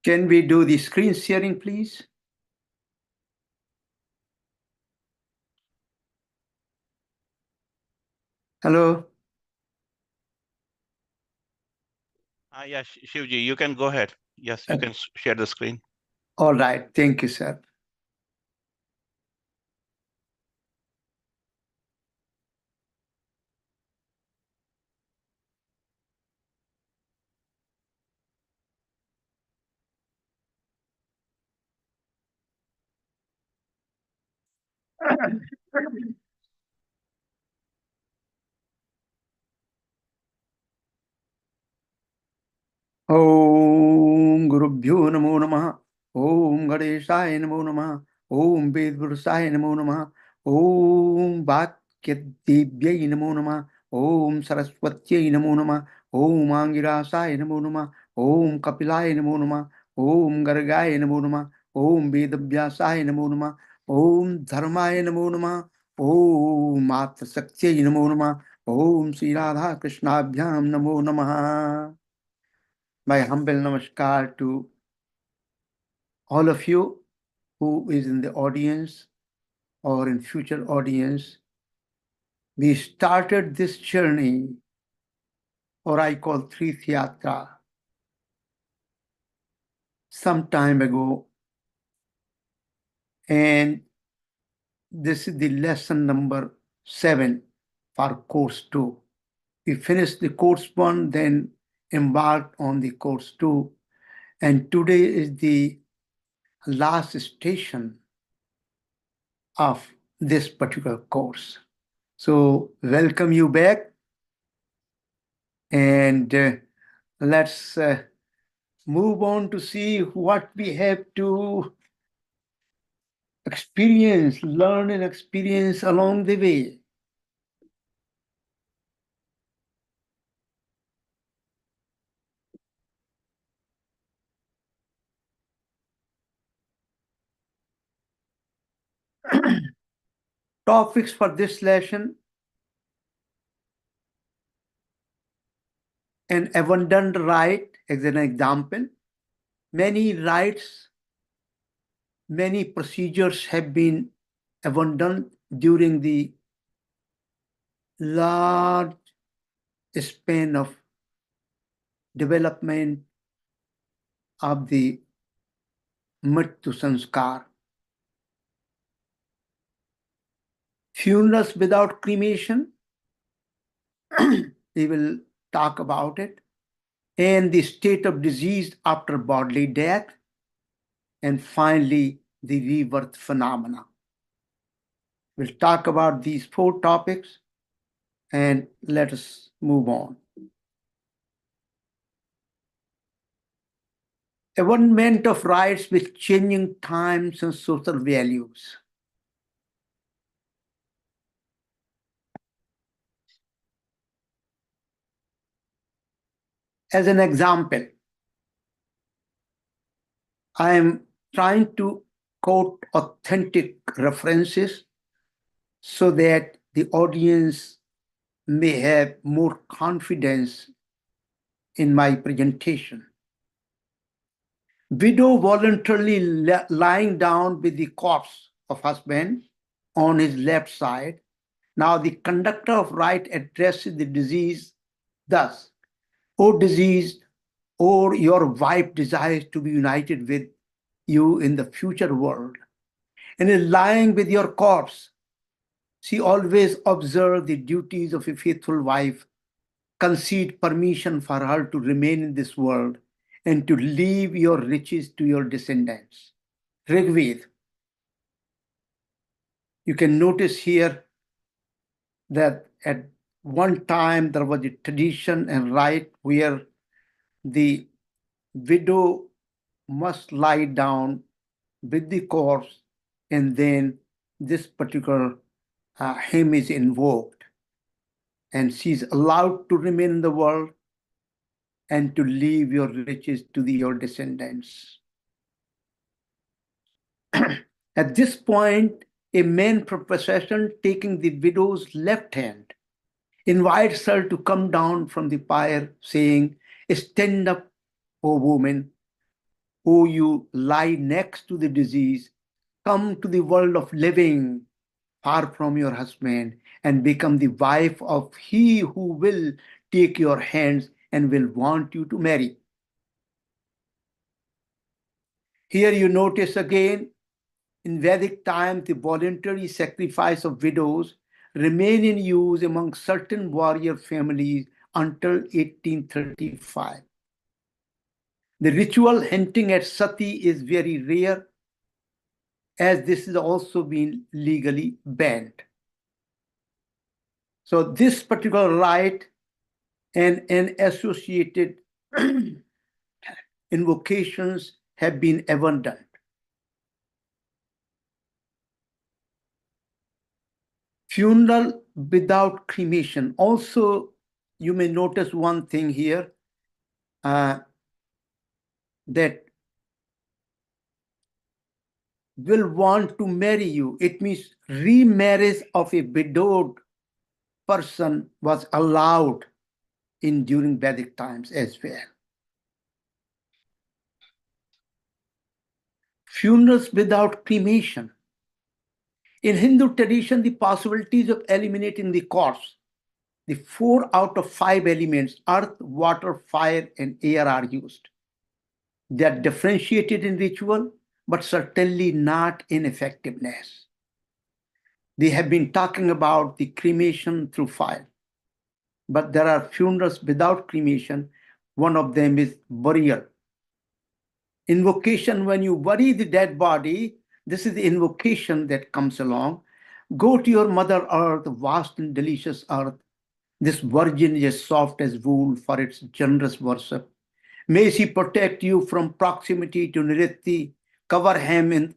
Can we do the screen sharing, please? Hello? Yes, Shivji, you can go ahead. Yes, you can share the screen. All right. Thank you, sir. Om Gurubhyo Namo Namaha. Om Ganeshaya Namo Namaha. Om Vedvurusaya Namo Namaha. Om Bhakyadevyayi Namo Namaha. Om Saraswatyai Namo Namaha. Om Angirasaya Namo Namaha. Om Kapilaya Namo Namaha. Om Gargaya Namo Namaha. Om Vedavyasaya Namo Namaha. Om Dharmaya Namo Namaha. Om Matra Sakyai Namo Namaha. Om Sri Radha Krishnabhyam Namo Namaha. My humble namaskar to all of you who is in the audience or in future audience. We started this journey, or I call Tirth Yatra, some time ago. And this is the lesson number 7 for course 2. We finished the course 1, then embarked on the course 2. And today is the last station of this particular course. So welcome you back, and let's move on to see what we have to experience, learn and experience along the way. Topics for this lesson: an abundant right as an example. Many rights, many procedures have been abundant during the large span of development of the Mrityu Sanskar. Funerals without cremation, we will talk about it, and the state of disease after bodily death, and finally the rebirth phenomena. We'll talk about these 4 topics, and let us move on. Abandonment of rights with changing times and social values. As an example, I am trying to quote authentic references so that the audience may have more confidence in my presentation. Widow voluntarily lying down with the corpse of husband on his left side. Now the conductor of right addresses the disease thus: O disease, or your wife desires to be united with you in the future world, and is lying with your corpse. She always observe the duties of a faithful wife, concede permission for her to remain in this world, and to leave your riches to your descendants. Rigved. You can notice here that at one time there was a tradition and rite where the widow must lie down with the corpse, and then this particular hymn is invoked, and she's allowed to remain in the world and to leave your riches to your descendants. At this point, a man from procession, taking the widow's left hand, invites her to come down from the pyre, saying, "Stand up, O woman, O you lie next to the disease, come to the world of living, far from your husband, and become the wife of he who will take your hands and will want you to marry. Here you notice again, in Vedic times, the voluntary sacrifice of widows remained in use among certain warrior families until 1835. The ritual hinting at sati is very rare, as this has also been legally banned. So this particular rite and associated invocations have been abundant. Funeral without cremation. Also, you may notice one thing here, that will want to marry you. It means remarriage of a widowed person was allowed in during Vedic times as well. Funerals without cremation. In Hindu tradition, the possibilities of eliminating the corpse, the 4 out of 5 elements, earth, water, fire, and air, are used. They are differentiated in ritual, but certainly not in effectiveness. They have been talking about the cremation through fire, but there are funerals without cremation. One of them is burial. Invocation, when you bury the dead body, this is the invocation that comes along. Go to your mother earth, vast and delicious earth. This virgin is soft as wool for its generous worship. May she protect you from proximity to Nritti. Cover him,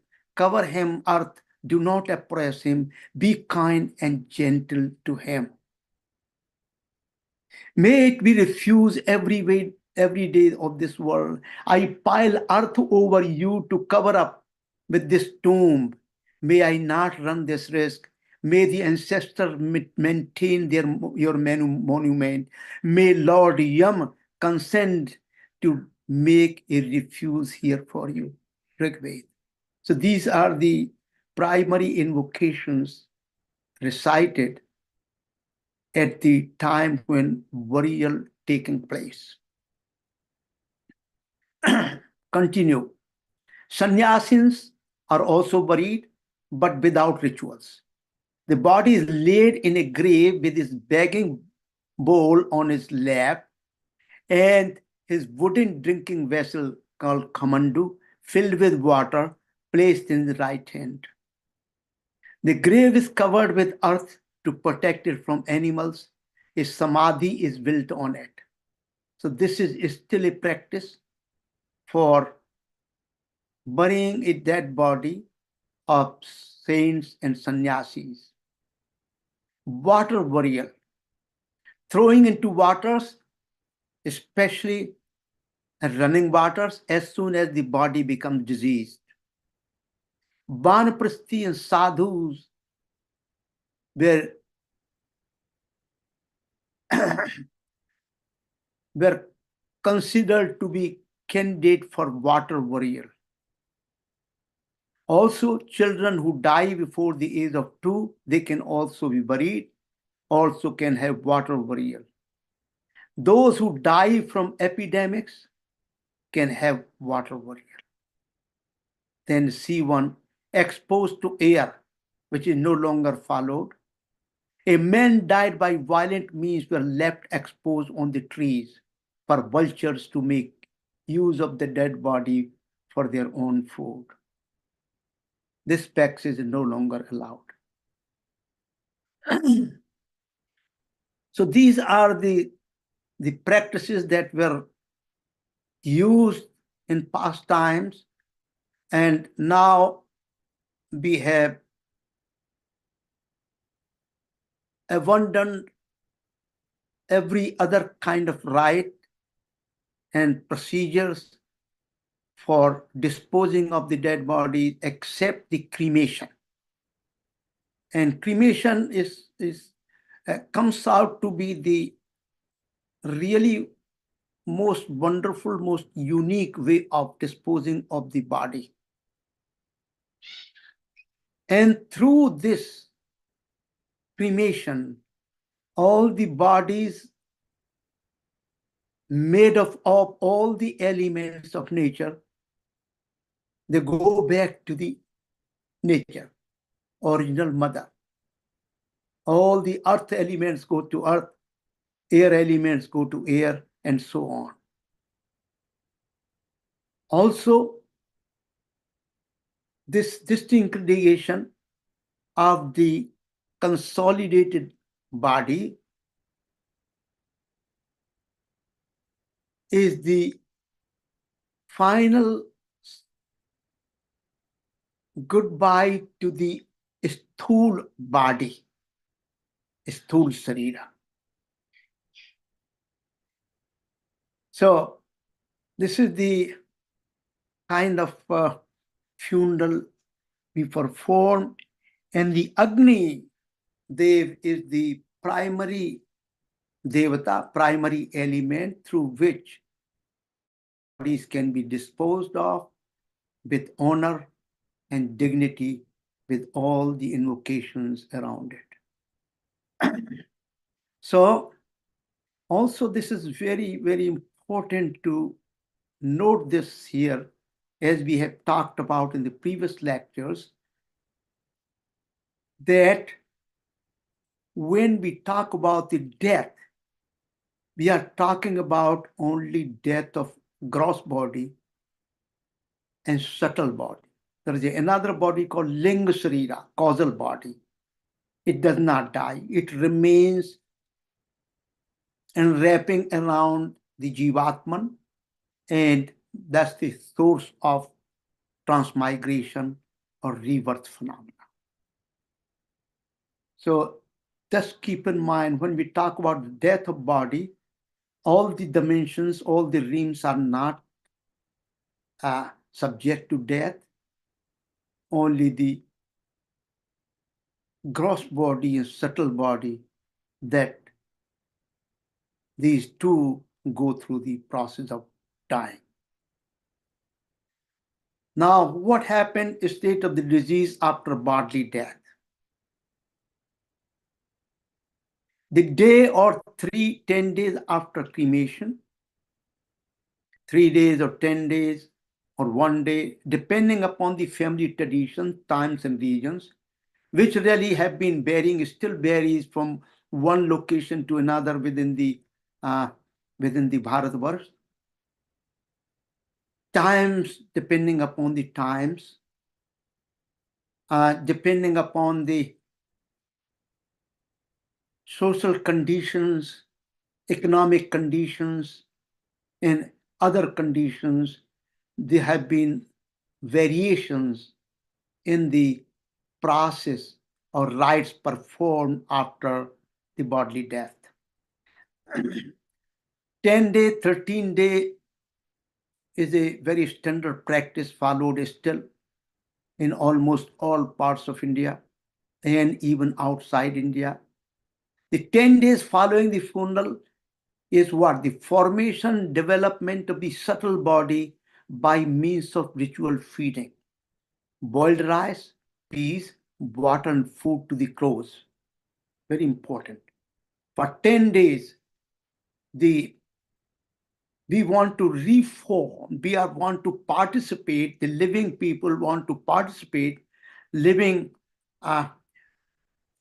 earth. Do not oppress him. Be kind and gentle to him. May it be refused every day of this world. I pile earth over you to cover up with this tomb. May I not run this risk. May the ancestors maintain your monument. May Lord Yam consent to make a refuge here for you. Rigved. So these are the primary invocations recited at the time when burial taking place. Continue. Sannyasins are also buried, but without rituals. The body is laid in a grave with his begging bowl on his lap and his wooden drinking vessel called kamandu filled with water placed in the right hand. The grave is covered with earth to protect it from animals. A samadhi is built on it. So this is still a practice for burying a dead body of saints and sannyasis. Water burial. Throwing into waters, especially running waters, as soon as the body becomes diseased. Vanaprasthi and sadhus were were considered to be candidate for water burial. Also, children who die before the age of 2, they can also be buried, also can have water burial. Those who die from epidemics can have water burial. Then C1, exposed to air, which is no longer followed. A man died by violent means were left exposed on the trees for vultures to make use of the dead body for their own food. This practice is no longer allowed. So these are the practices that were used in past times, and now we have abandoned every other kind of rite and procedures for disposing of the dead body except the cremation. And cremation comes out to be the really most wonderful, most unique way of disposing of the body. And through this cremation, all the bodies made of all the elements of nature, they go back to the nature, original mother. All the earth elements go to earth, air elements go to air, and so on. Also, this disintegration of the consolidated body is the final goodbye to the sthul body, sthul sarira. So this is the kind of funeral we perform, and the Agni Dev is the primary devata, primary element through which bodies can be disposed of with honor and dignity, with all the invocations around it. So also this is very, very important to note this here, as we have talked about in the previous lectures, that when we talk about the death, we are talking about only death of gross body and subtle body. There is another body called Linga Sarira, causal body. It does not die. It remains enwrapping around the Jivatman, and that's the source of transmigration or rebirth phenomena. So just keep in mind, when we talk about the death of body, all the dimensions, all the realms are not subject to death. Only the gross body and subtle body, that these two go through the process of dying. Now, what happened in state of the disease after bodily death? The day or 10 days after cremation, 3 days or 10 days or 1 day, depending upon the family tradition, times and regions, which really have been varying, still varies from one location to another within the Bharatvarsh. Times, depending upon the times, depending upon the social conditions, economic conditions, and other conditions, there have been variations in the process or rites performed after the bodily death. 10-day, 13-day is a very standard practice followed still in almost all parts of India and even outside India. The 10 days following the funeral is what? The formation, development of the subtle body by means of ritual feeding. Boiled rice, peas, water and food to the crows. Very important. For 10 days, we want to reform, want to participate, the living people want to participate, living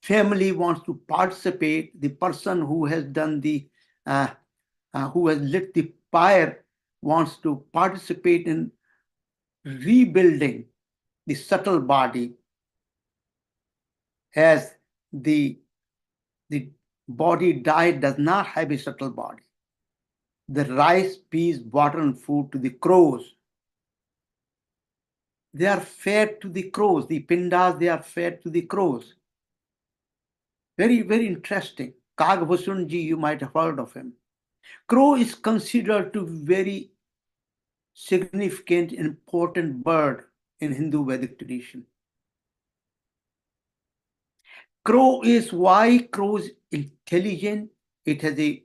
family wants to participate, the person who has done who has lit the fire wants to participate in rebuilding the subtle body, as the body died does not have a subtle body. The rice, peas, water, and food to the crows. They are fed to the crows. The pindas, they are fed to the crows. Very, very interesting. Kagvasunji, you might have heard of him. Crow is considered to be very significant, important bird in Hindu Vedic tradition. Crow is why crow is intelligent. It has a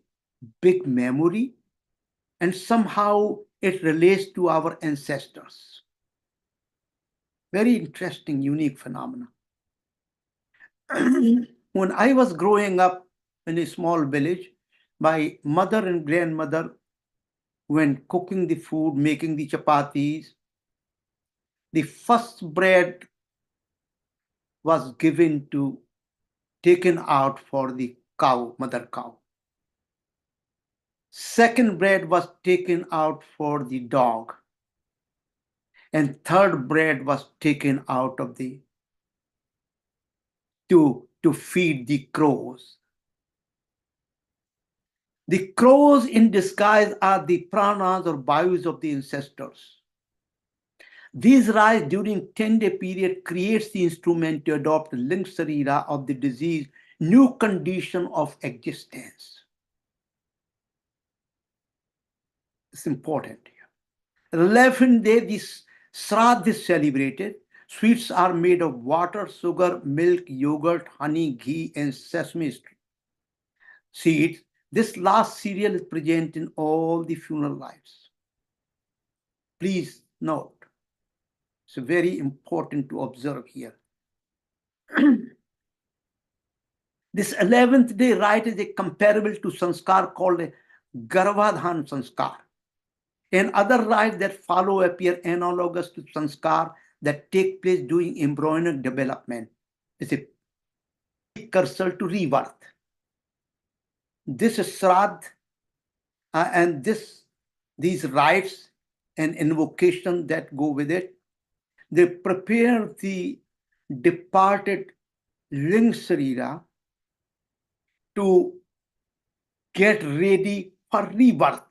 big memory. and somehow it relates to our ancestors. Very interesting, unique phenomena. When I was growing up in a small village, my mother and grandmother, when cooking the food, making the chapatis, the first bread was taken out for the cow, mother cow. Second bread was taken out for the dog. And third bread was taken out of to feed the crows. The crows in disguise are the pranas or vayus of the ancestors. These rise during 10-day period creates the instrument to adopt the linked sarira of the disease, new condition of existence. It's important here. 11th day, this Sraddh is celebrated. Sweets are made of water, sugar, milk, yogurt, honey, ghee, and sesame seeds. This last cereal is present in all the funeral rites. Please note, it's very important to observe here. This 11th day rite is a comparable to sanskar called a Garbhadhan sanskar. And other rites that follow appear analogous to sanskar that take place during embryonic development. It's a precursor to rebirth. This Sraddh and these rites and invocation that go with it, they prepare the departed ling sarira to get ready for rebirth.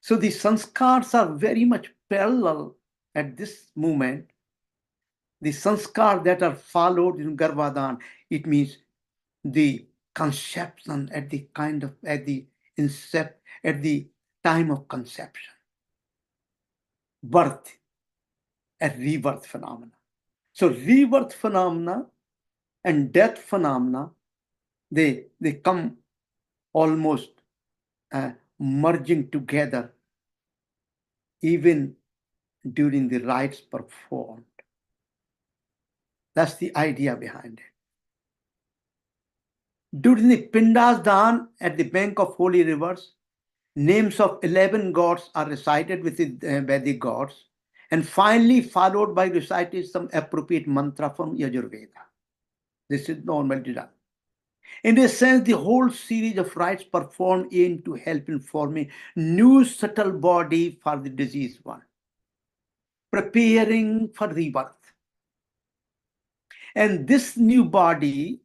So the sanskars are very much parallel at this moment. The sanskar that are followed in Garbhadhan, it means the conception at the time of conception, birth, and rebirth phenomena. So rebirth phenomena and death phenomena, they come almost merging together even during the rites performed. That's the idea behind it. During the Pindas Dan at the bank of holy rivers, names of 11 gods are recited with the Vedic gods, and finally followed by reciting some appropriate mantra from Yajurveda. This is normally done. In a sense, the whole series of rites performed aim to help in forming new subtle body for the diseased one, preparing for rebirth. And this new body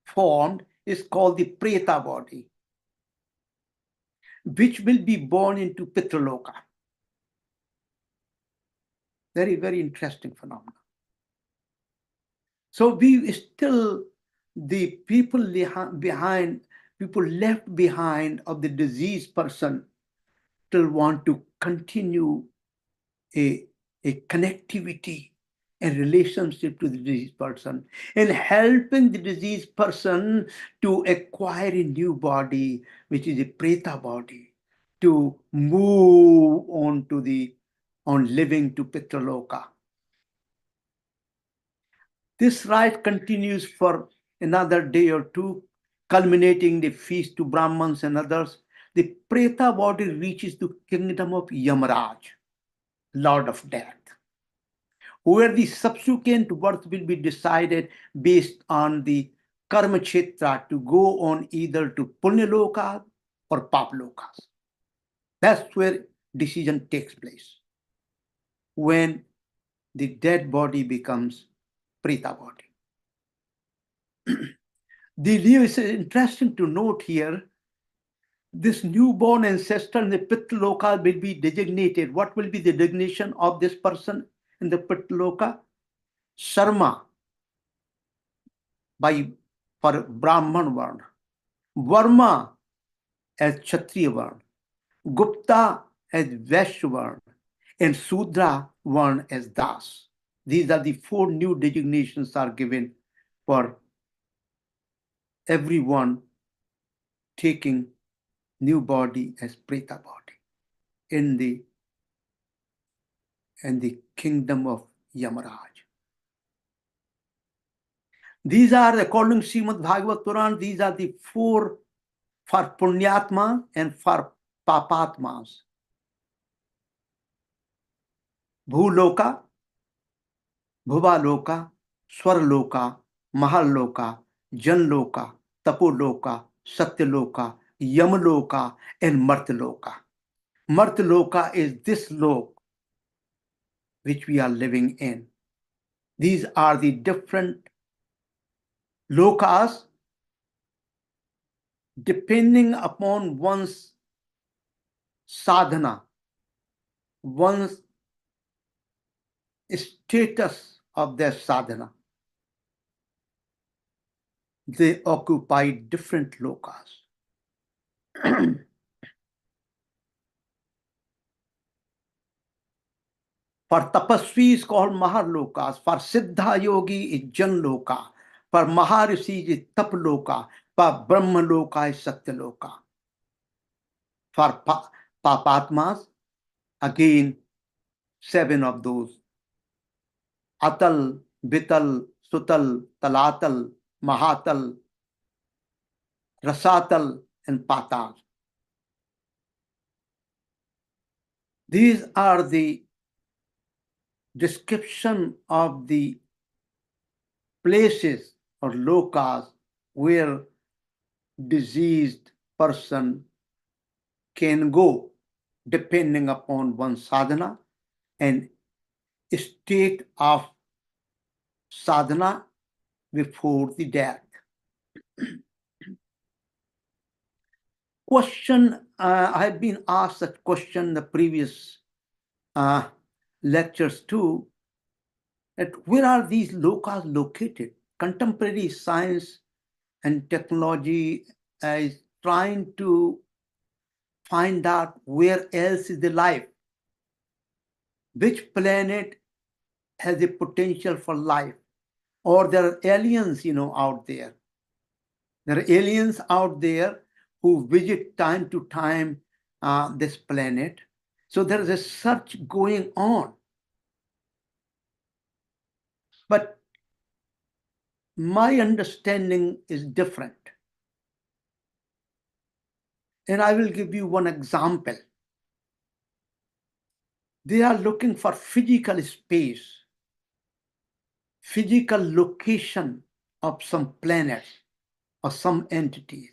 formed is called the Preta body, which will be born into Pitraloka. Very, very interesting phenomenon. So the people left behind of the diseased person still want to continue a connectivity and relationship to the diseased person and helping the diseased person to acquire a new body, which is a Preta body, to move on living to Pitraloka. This rite continues for another day or two, culminating the feast to Brahmins and others. The Preta body reaches the kingdom of Yamaraj, Lord of Death, where the subsequent birth will be decided based on the karma kshetra to go on either to Punyaloka or Paplokas. That's where decision takes place, when the dead body becomes Preta body. It's interesting to note here, this newborn ancestor in the Pitloka will be designated. What will be the designation of this person in the Pitloka? Sharma for Brahman Varna, Varma as Kshatriya Varna, Gupta as Vaishya Varna, and Sudra Varna as Das. These are the 4 new designations are given for everyone taking new body as Preta body in the kingdom of Yamaraj. These are, according to Srimad Bhagavad Puran, these are the four for Punyatma and for Papatmas. Bhuloka, Bhuvaloka, Swarloka, Mahalloka, Janloka, Tapoloka, Satyaloka, Yamaloka, and Martaloka. Martaloka is this lok which we are living in. These are the different lokas depending upon one's sadhana, one's status of their sadhana. They occupy different lokas. For tapasvi is called Maharlokas. For Siddha Yogi is Janloka. For Maharishi is Taploka. For Brahmaloka is Satyaloka. For Papatmas, again, 7 of those. Atal, Bital, Sutal, Talatal, Mahatal, Rasatal, and Patal. These are the description of the places or lokas where diseased person can go depending upon one's sadhana and state of sadhana before the death. Question, I have been asked that question in the previous lectures too, that where are these lokas located? Contemporary science and technology is trying to find out where else is the life. Which planet has a potential for life? Or there are aliens, out there. There are aliens out there who visit time to time this planet. So there is a search going on. But my understanding is different. And I will give you one example. They are looking for physical space, physical location of some planets or some entities.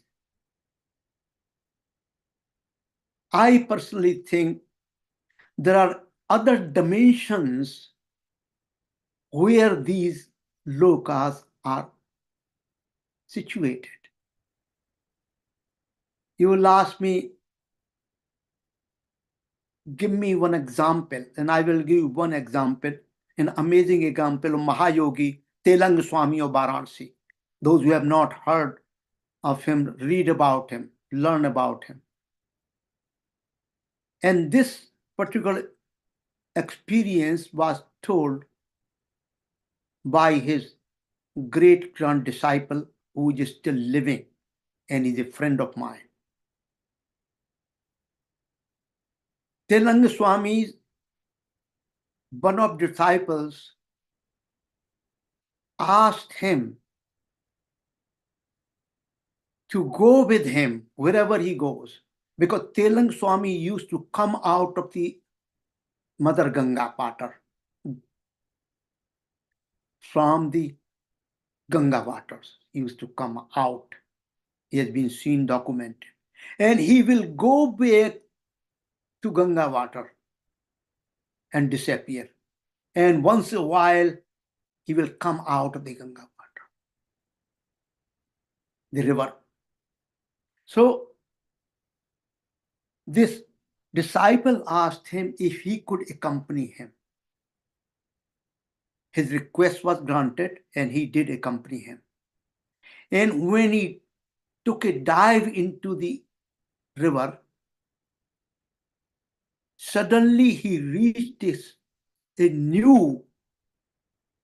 I personally think there are other dimensions where these lokas are situated. You will ask me, give me one example, and I will give you one example, an amazing example of Mahayogi Telang Swami of Varanasi. Those who have not heard of him, read about him, learn about him. And this particular experience was told by his great grand disciple who is still living and is a friend of mine. Telang Swami's one of the disciples asked him to go with him wherever he goes, because Telang Swami used to come out of the Mother Ganga water, from the Ganga waters. He used to come out. He has been seen, documented. And he will go back to Ganga water and disappear. And once in a while, he will come out of the Ganga water, the river. So this disciple asked him if he could accompany him. His request was granted, and he did accompany him. And when he took a dive into the river, suddenly he reached a new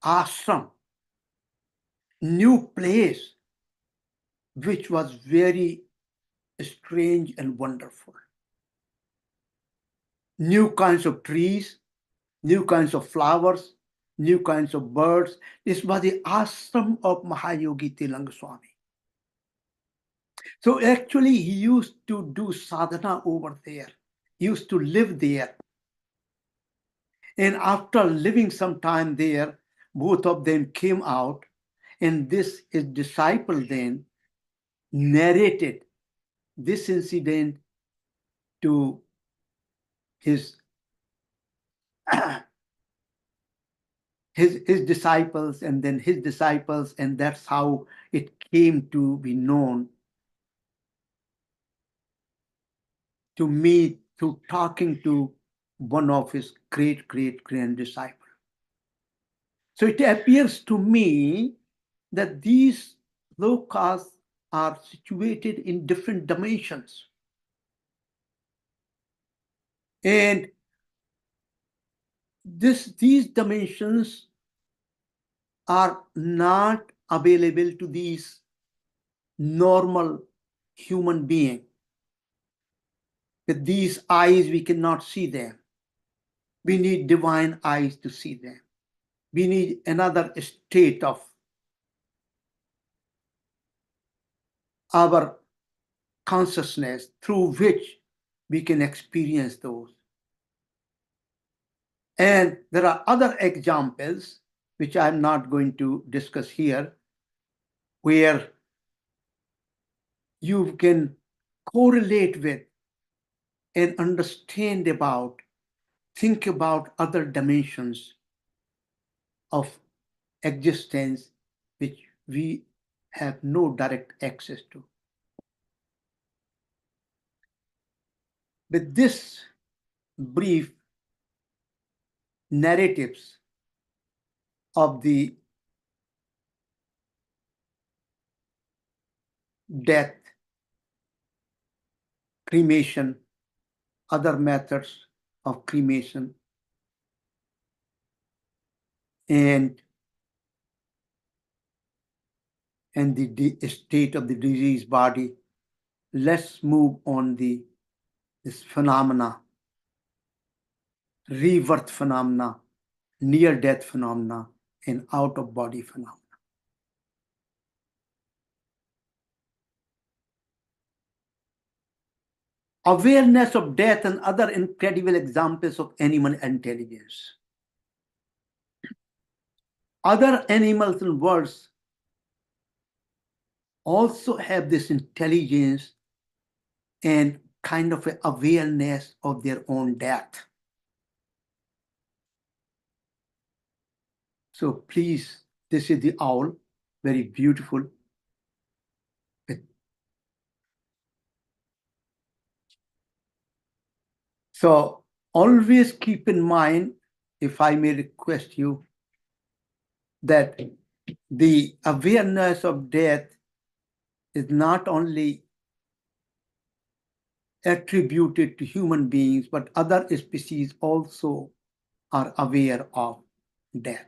ashram, new place, which was very strange and wonderful. New kinds of trees, new kinds of flowers, new kinds of birds. This was the ashram of Mahayogi Tilanga Swami. So actually, he used to do sadhana over there. He used to live there. And after living some time there, both of them came out, and this his disciple then narrated this incident to his his disciples, and then his disciples, and that's how it came to be known to me through talking to one of his great grand disciples. So it appears to me that these lokas are situated in different dimensions. And these dimensions are not available to these normal human beings. With these eyes, we cannot see them. We need divine eyes to see them. We need another state of our consciousness through which we can experience those. And there are other examples, which I'm not going to discuss here, where you can correlate with and understand about, think about other dimensions of existence which we have no direct access to. With this brief narratives of the death, cremation, other methods of cremation, and the state of the diseased body, let's move on this phenomena, rebirth phenomena, near-death phenomena, and out-of-body phenomena. Awareness of death and other incredible examples of animal intelligence. Other animals and birds also have this intelligence and kind of an awareness of their own death. So please, this is the owl, very beautiful. So always keep in mind, if I may request you, that the awareness of death is not only attributed to human beings, but other species also are aware of death.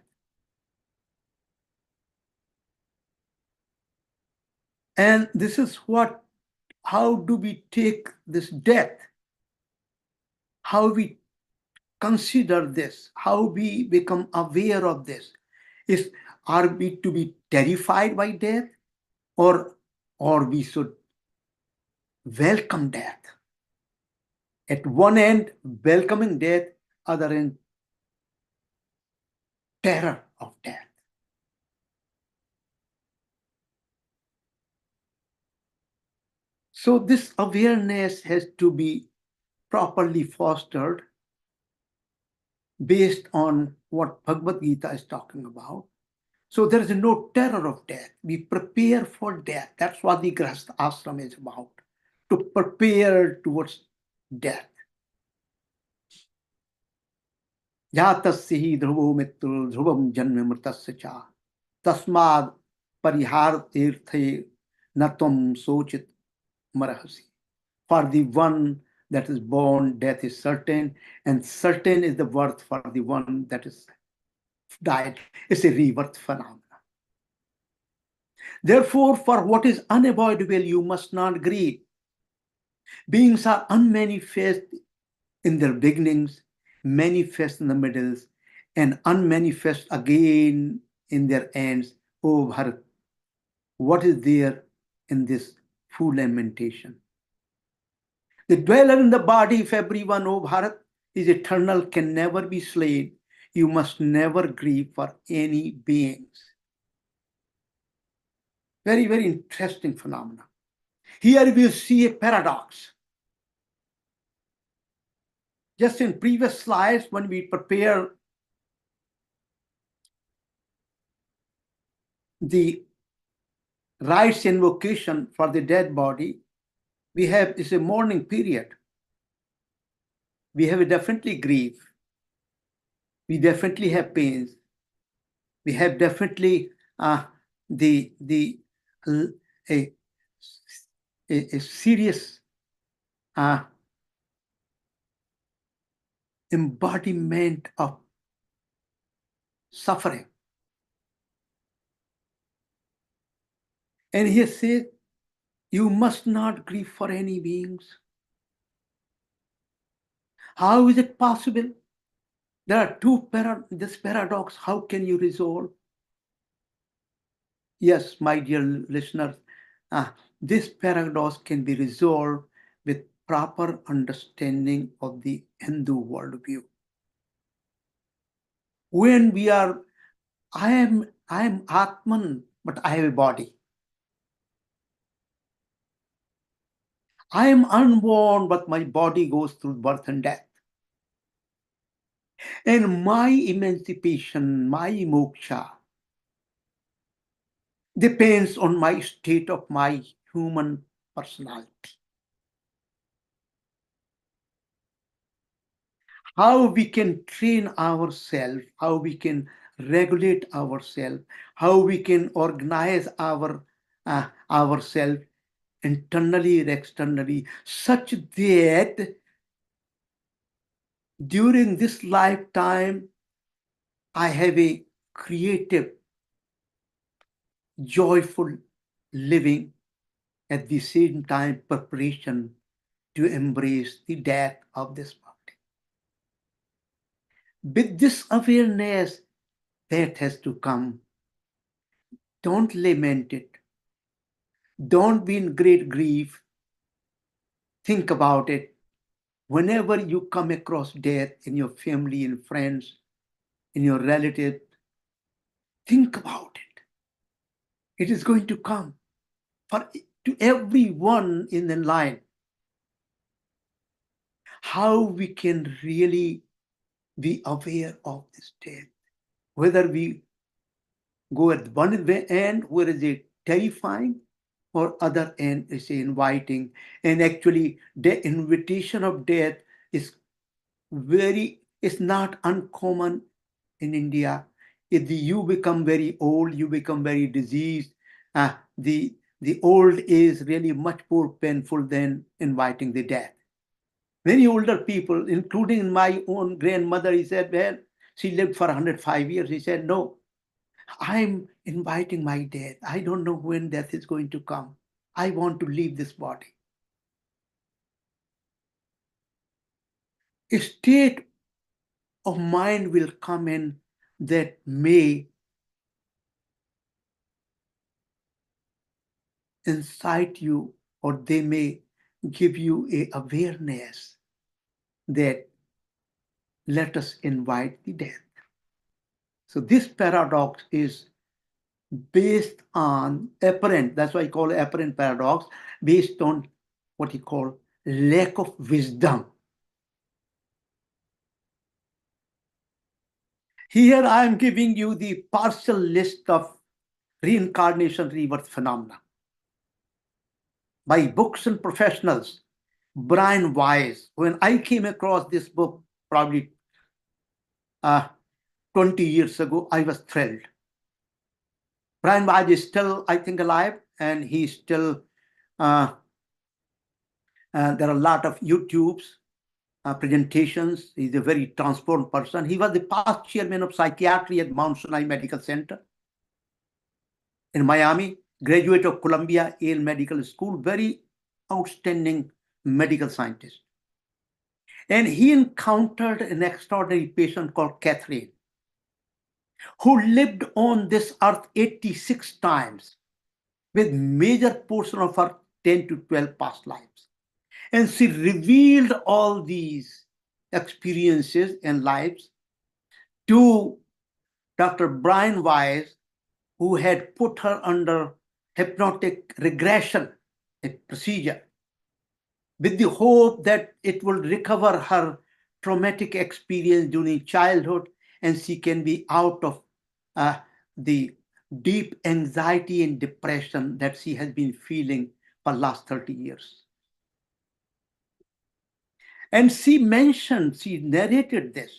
And this is how do we take this death? How we consider this? How we become aware of this? Are we to be terrified by death, or we should welcome death? At one end, welcoming death, other end, terror of death. So this awareness has to be properly fostered based on what Bhagavad Gita is talking about. So there is no terror of death. We prepare for death. That's what the Grahastha Ashram is about, to prepare towards death. Jatasya hi dhruvo mitru dhruvam janma mritasya cha tasmad parihar tirthe natam sochit marahasi. For the one that is born, death is certain, and certain is the worth for the one that is died. It's a rebirth phenomenon. Therefore, for what is unavoidable, you must not grieve. Beings are unmanifest in their beginnings, manifest in the middles, and unmanifest again in their ends. O Bharat, what is there in this full lamentation? The dweller in the body of everyone, O Bharat, is eternal, can never be slain. You must never grieve for any beings. Very, very interesting phenomena. Here we see a paradox. Just in previous slides, when we prepare the rites invocation for the dead body, we have is a mourning period. We have a definitely grief. We definitely have pains. We have definitely the a serious embodiment of suffering. And he says, you must not grieve for any beings. How is it possible? There are this paradox. How can you resolve? Yes, my dear listeners, this paradox can be resolved with proper understanding of the Hindu worldview. When we are, I am Atman, but I have a body. I am unborn, but my body goes through birth and death. And my emancipation, my moksha, depends on my state of my human personality. How we can train ourselves, how we can regulate ourselves, how we can organize ourselves internally and externally, such that during this lifetime, I have a creative, joyful living, at the same time preparation to embrace the death of this body. With this awareness, death has to come. Don't lament it. Don't be in great grief. Think about it. Whenever you come across death in your family and friends, in your relatives, think about it. It is going to come to everyone in the line. How we can really be aware of this death. Whether we go at one end where is it terrifying, or other end is inviting. And actually, the invitation of death is not uncommon in India. If you become very old, you become very diseased. The old is really much more painful than inviting the death. Many older people, including my own grandmother, he said, well, she lived for 105 years. He said, no, I'm inviting my death. I don't know when death is going to come. I want to leave this body. A state of mind will come in that may incite you, or they may give you a awareness that let us invite the death. So this paradox is based on apparent, that's why I call it apparent paradox, based on what you call lack of wisdom. Here I am giving you the partial list of reincarnation rebirth phenomena by books and professionals. Brian Weiss, when I came across this book probably 20 years ago, I was thrilled. Brian Weiss is still, I think, alive, and he's still, there are a lot of YouTubes, presentations. He's a very transformed person. He was the past chairman of psychiatry at Mount Sinai Medical Center in Miami, graduate of Columbia Yale Medical School, very outstanding medical scientist. And he encountered an extraordinary patient called Catherine, who lived on this earth 86 times with major portion of her 10 to 12 past lives. And she revealed all these experiences and lives to Dr. Brian Weiss, who had put her under hypnotic regression, a procedure, with the hope that it will recover her traumatic experience during childhood and she can be out of the deep anxiety and depression that she has been feeling for the last 30 years. And she narrated this,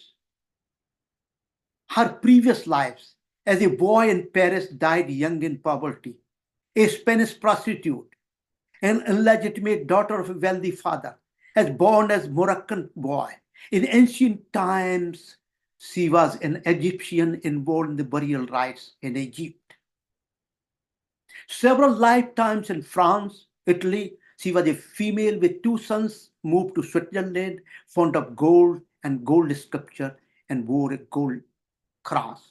her previous lives. As a boy in Paris, died young in poverty, a Spanish prostitute, an illegitimate daughter of a wealthy father, as born as Moroccan boy. In ancient times, she was an Egyptian involved in the burial rites in Egypt. Several lifetimes in France, Italy, she was a female with 2 sons, moved to Switzerland, fond of gold and gold sculpture, and wore a gold cross.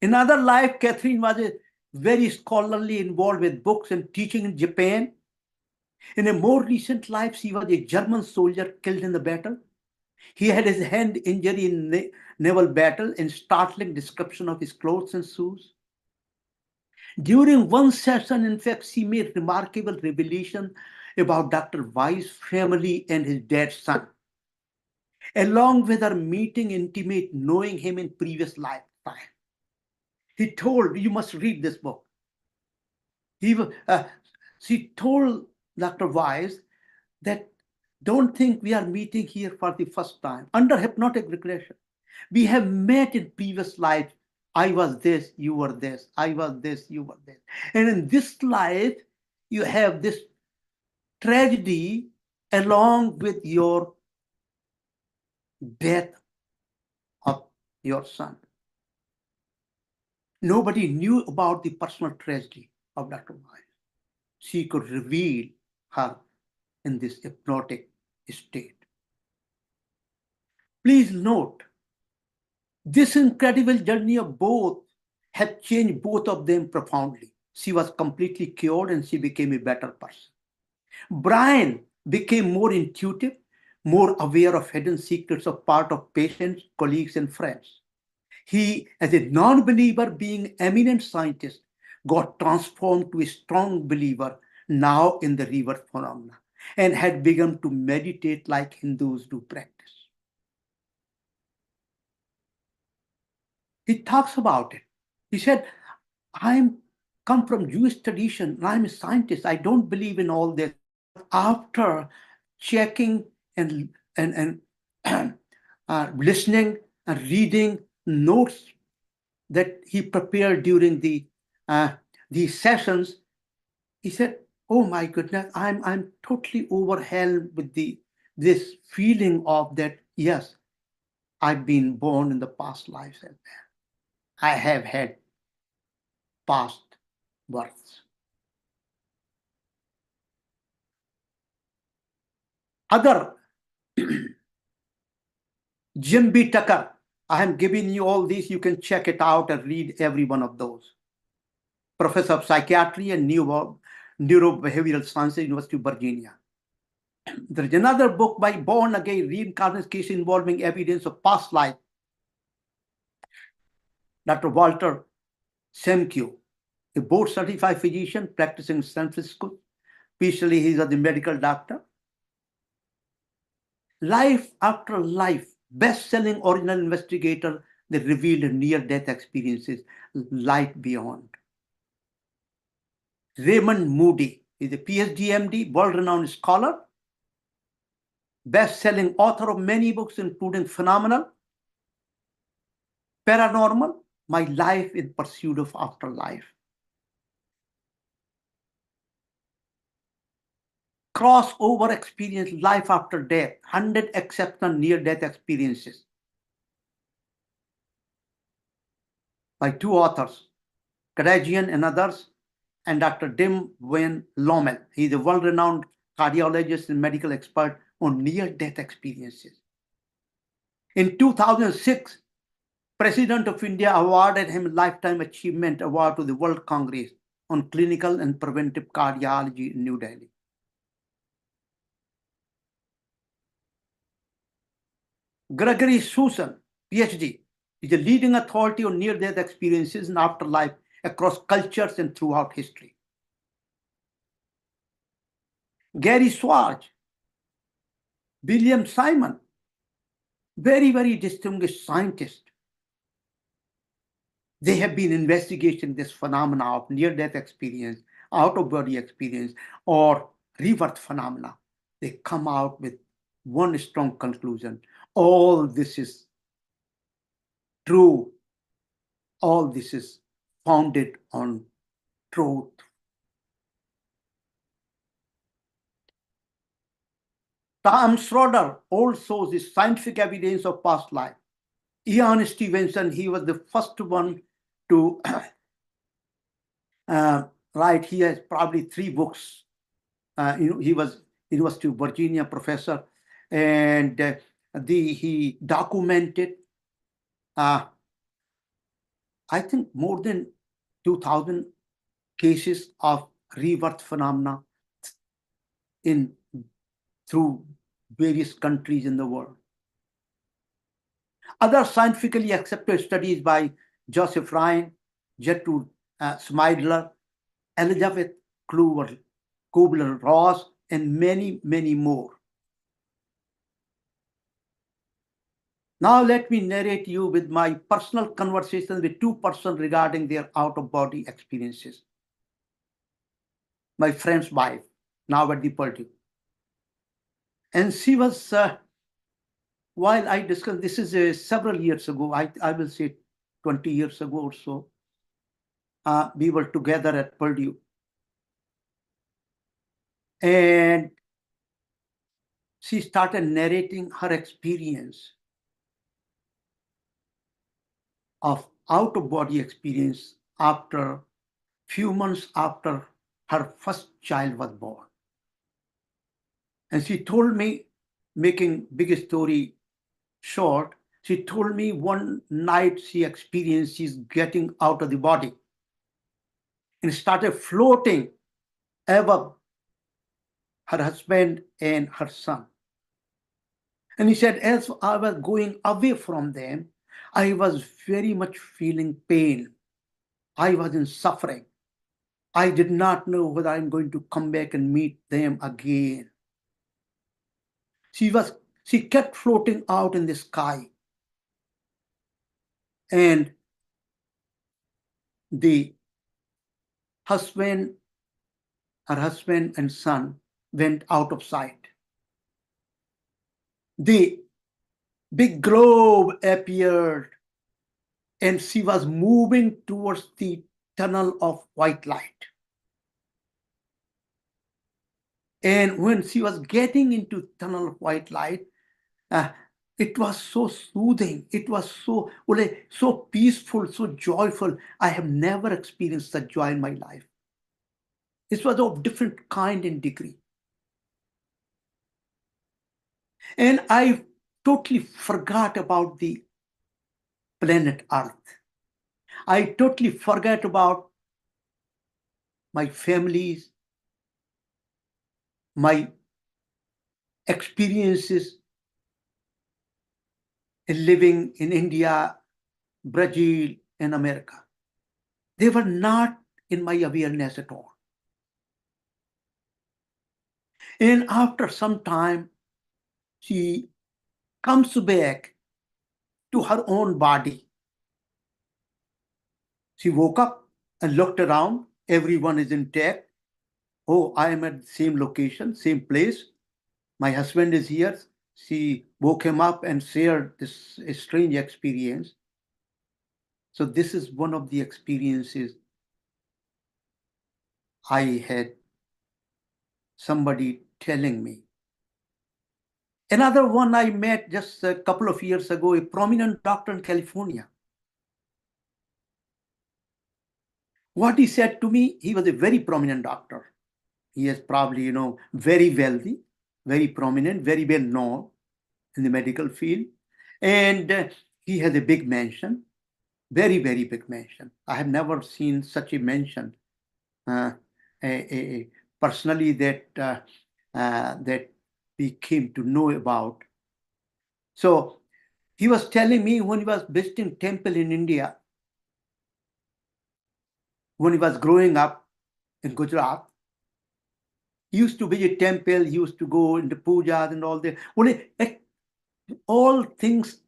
In another life, Catherine was a very scholarly, involved with books and teaching in Japan. In a more recent life, she was a German soldier killed in the battle. He had his hand injury in naval battle and startling description of his clothes and shoes. During one session, in fact, she made remarkable revelation about Dr. Weiss' family and his dad's son, along with her meeting intimate, knowing him in previous lifetime. He told, you must read this book. She told Dr. Weiss that don't think we are meeting here for the first time. Under hypnotic regression, we have met in previous lives. I was this, you were this. I was this, you were this. And in this life, you have this tragedy along with your death of your son. Nobody knew about the personal tragedy of Dr. Weiss. She could reveal her in this hypnotic state. Please note, this incredible journey of both had changed both of them profoundly. She was completely cured and she became a better person. Brian became more intuitive, more aware of hidden secrets of part of patients, colleagues, and friends. He, as a non-believer, being eminent scientist, got transformed to a strong believer now in the rebirth phenomena and had begun to meditate like Hindus do practice. He talks about it. He said, I'm come from Jewish tradition. I'm a scientist. I don't believe in all this. After checking and listening and reading notes that he prepared during these sessions, he said, "Oh my goodness, I'm totally overwhelmed with this feeling of that. Yes, I've been born in the past lives as well. I have had past births." Other Jim B. Tucker, I am giving you all these. You can check it out and read every one of those. Professor of Psychiatry and Neurobehavioral Sciences, University of Virginia. There is another book by Born Again, Reincarnation Case Involving Evidence of Past Life. Dr. Walter Semke, a board-certified physician practicing in San Francisco. Especially, he is a medical doctor. Life After Life, best-selling original investigator that revealed near-death experiences, life beyond. Raymond Moody is a PhD MD, world-renowned scholar, best-selling author of many books, including Phenomenal, Paranormal, My Life in Pursuit of Afterlife. Crossover Experience, Life After Death, 100 Exceptional Near-Death Experiences by 2 authors, Karagian and others. and Dr. Dim Van Lommel. He's a world-renowned cardiologist and medical expert on near-death experiences. In 2006, President of India awarded him Lifetime Achievement Award to the World Congress on Clinical and Preventive Cardiology in New Delhi. Gregory Susan, PhD, is a leading authority on near-death experiences and afterlife across cultures and throughout history. Gary Schwartz, William Simon, very, very distinguished scientist. They have been investigating this phenomena of near-death experience, out-of-body experience, or rebirth phenomena. They come out with one strong conclusion. All this is true. All this is founded on truth. Tom Schroeder also is scientific evidence of past life. Ian Stevenson, he was the first one to write. He has probably 3 books. He was University of Virginia professor, and he documented, I think, more than 2,000 cases of rebirth phenomena through various countries in the world. Other scientifically accepted studies by Joseph Ryan, Gertrude Smidler, Elizabeth Kubler-Ross, and many, many more. Now let me narrate you with my personal conversation with 2 persons regarding their out-of-body experiences. My friend's wife, now at the Purdue. And she was, while I discussed, this is several years ago, I will say 20 years ago or so, we were together at Purdue. And she started narrating her experience of out-of-body experience after few months after her first child was born. And she told me, making big story short, she told me one night she experienced she's getting out of the body and started floating above her husband and her son. And he said, as I was going away from them, I was very much feeling pain. I was in suffering. I did not know whether I'm going to come back and meet them again. She kept floating out in the sky. And her husband and son went out of sight. The big globe appeared, and she was moving towards the tunnel of white light. And when she was getting into tunnel of white light, it was so soothing. It was so peaceful, so joyful. I have never experienced such joy in my life. This was of different kind and degree. And I totally forgot about the planet Earth. I totally forgot about my families, my experiences in living in India, Brazil, and America. They were not in my awareness at all. And after some time, she comes back to her own body. She woke up and looked around. Everyone is intact. Oh, I am at the same location, same place. My husband is here. She woke him up and shared this strange experience. So this is one of the experiences I had somebody telling me. Another one I met just a couple of years ago, a prominent doctor in California. What he said to me, he was a very prominent doctor. He is probably, very wealthy, very prominent, very well known in the medical field. And he has a big mansion, very, very big mansion. I have never seen such a mansion personally that we came to know about. So he was telling me when he was visiting temple in India, when he was growing up in Gujarat, he used to visit temple, he used to go into pujas and all that. All things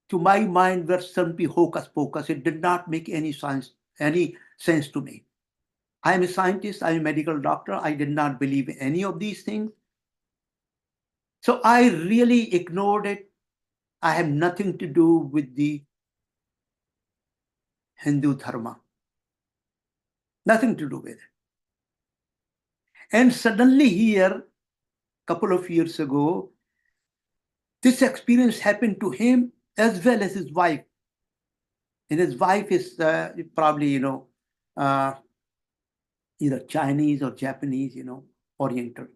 to my mind were simply hocus pocus. It did not make any sense to me. I am a scientist, I am a medical doctor. I did not believe in any of these things. So I really ignored it. I have nothing to do with the Hindu Dharma. Nothing to do with it. And suddenly here, couple of years ago, this experience happened to him as well as his wife. And his wife is probably, either Chinese or Japanese, Oriental.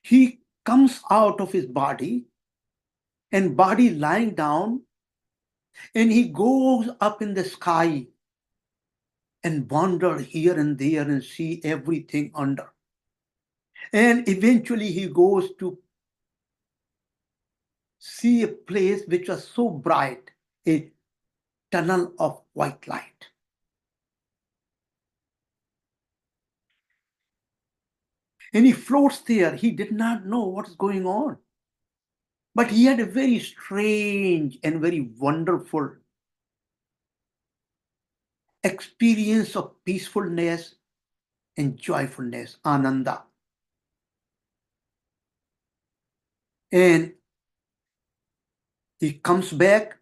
He comes out of his body and body lying down, and he goes up in the sky and wander here and there and see everything under. And eventually he goes to see a place which was so bright, a tunnel of white light. And he floats there. He did not know what is going on. But he had a very strange and very wonderful experience of peacefulness and joyfulness, ananda. And he comes back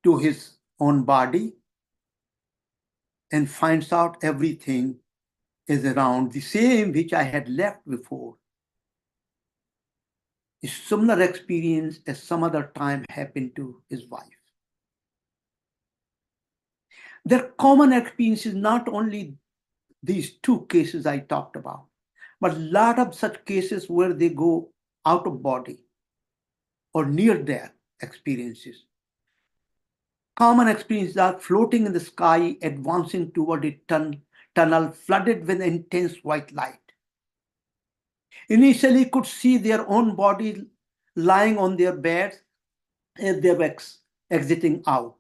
to his own body and finds out everything is around the same which I had left before. A similar experience as some other time happened to his wife. Their common experience is not only these two cases I talked about, but a lot of such cases where they go out of body or near death experiences. Common experiences are floating in the sky, advancing toward a tunnel flooded with intense white light. Initially, could see their own body lying on their beds as they were exiting out.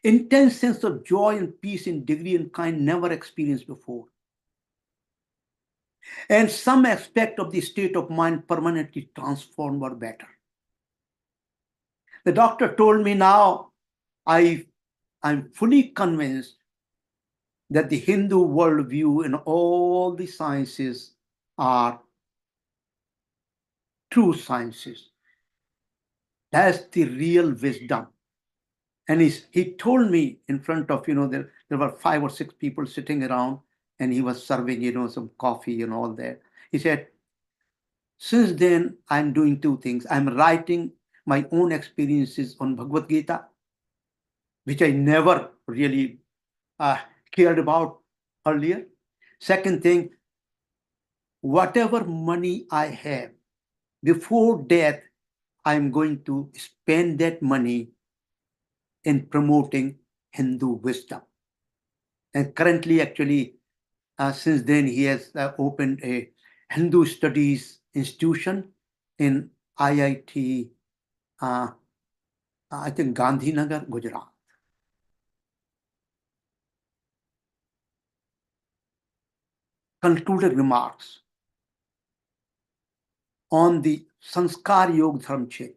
Intense sense of joy and peace in degree and kind never experienced before. And some aspect of the state of mind permanently transformed or better. The doctor told me now, I'm fully convinced that the Hindu worldview and all the sciences are true sciences. That's the real wisdom. And he told me in front of, there were 5 or 6 people sitting around, and he was serving, some coffee and all that. He said, since then, I'm doing 2 things. I'm writing my own experiences on Bhagavad Gita, which I never really cared about earlier. Second thing, whatever money I have, before death, I'm going to spend that money in promoting Hindu wisdom. And currently, actually, since then, he has opened a Hindu studies institution in IIT, I think Gandhinagar, Gujarat. Concluded remarks on the Sanskar Yogadharma Kshetra.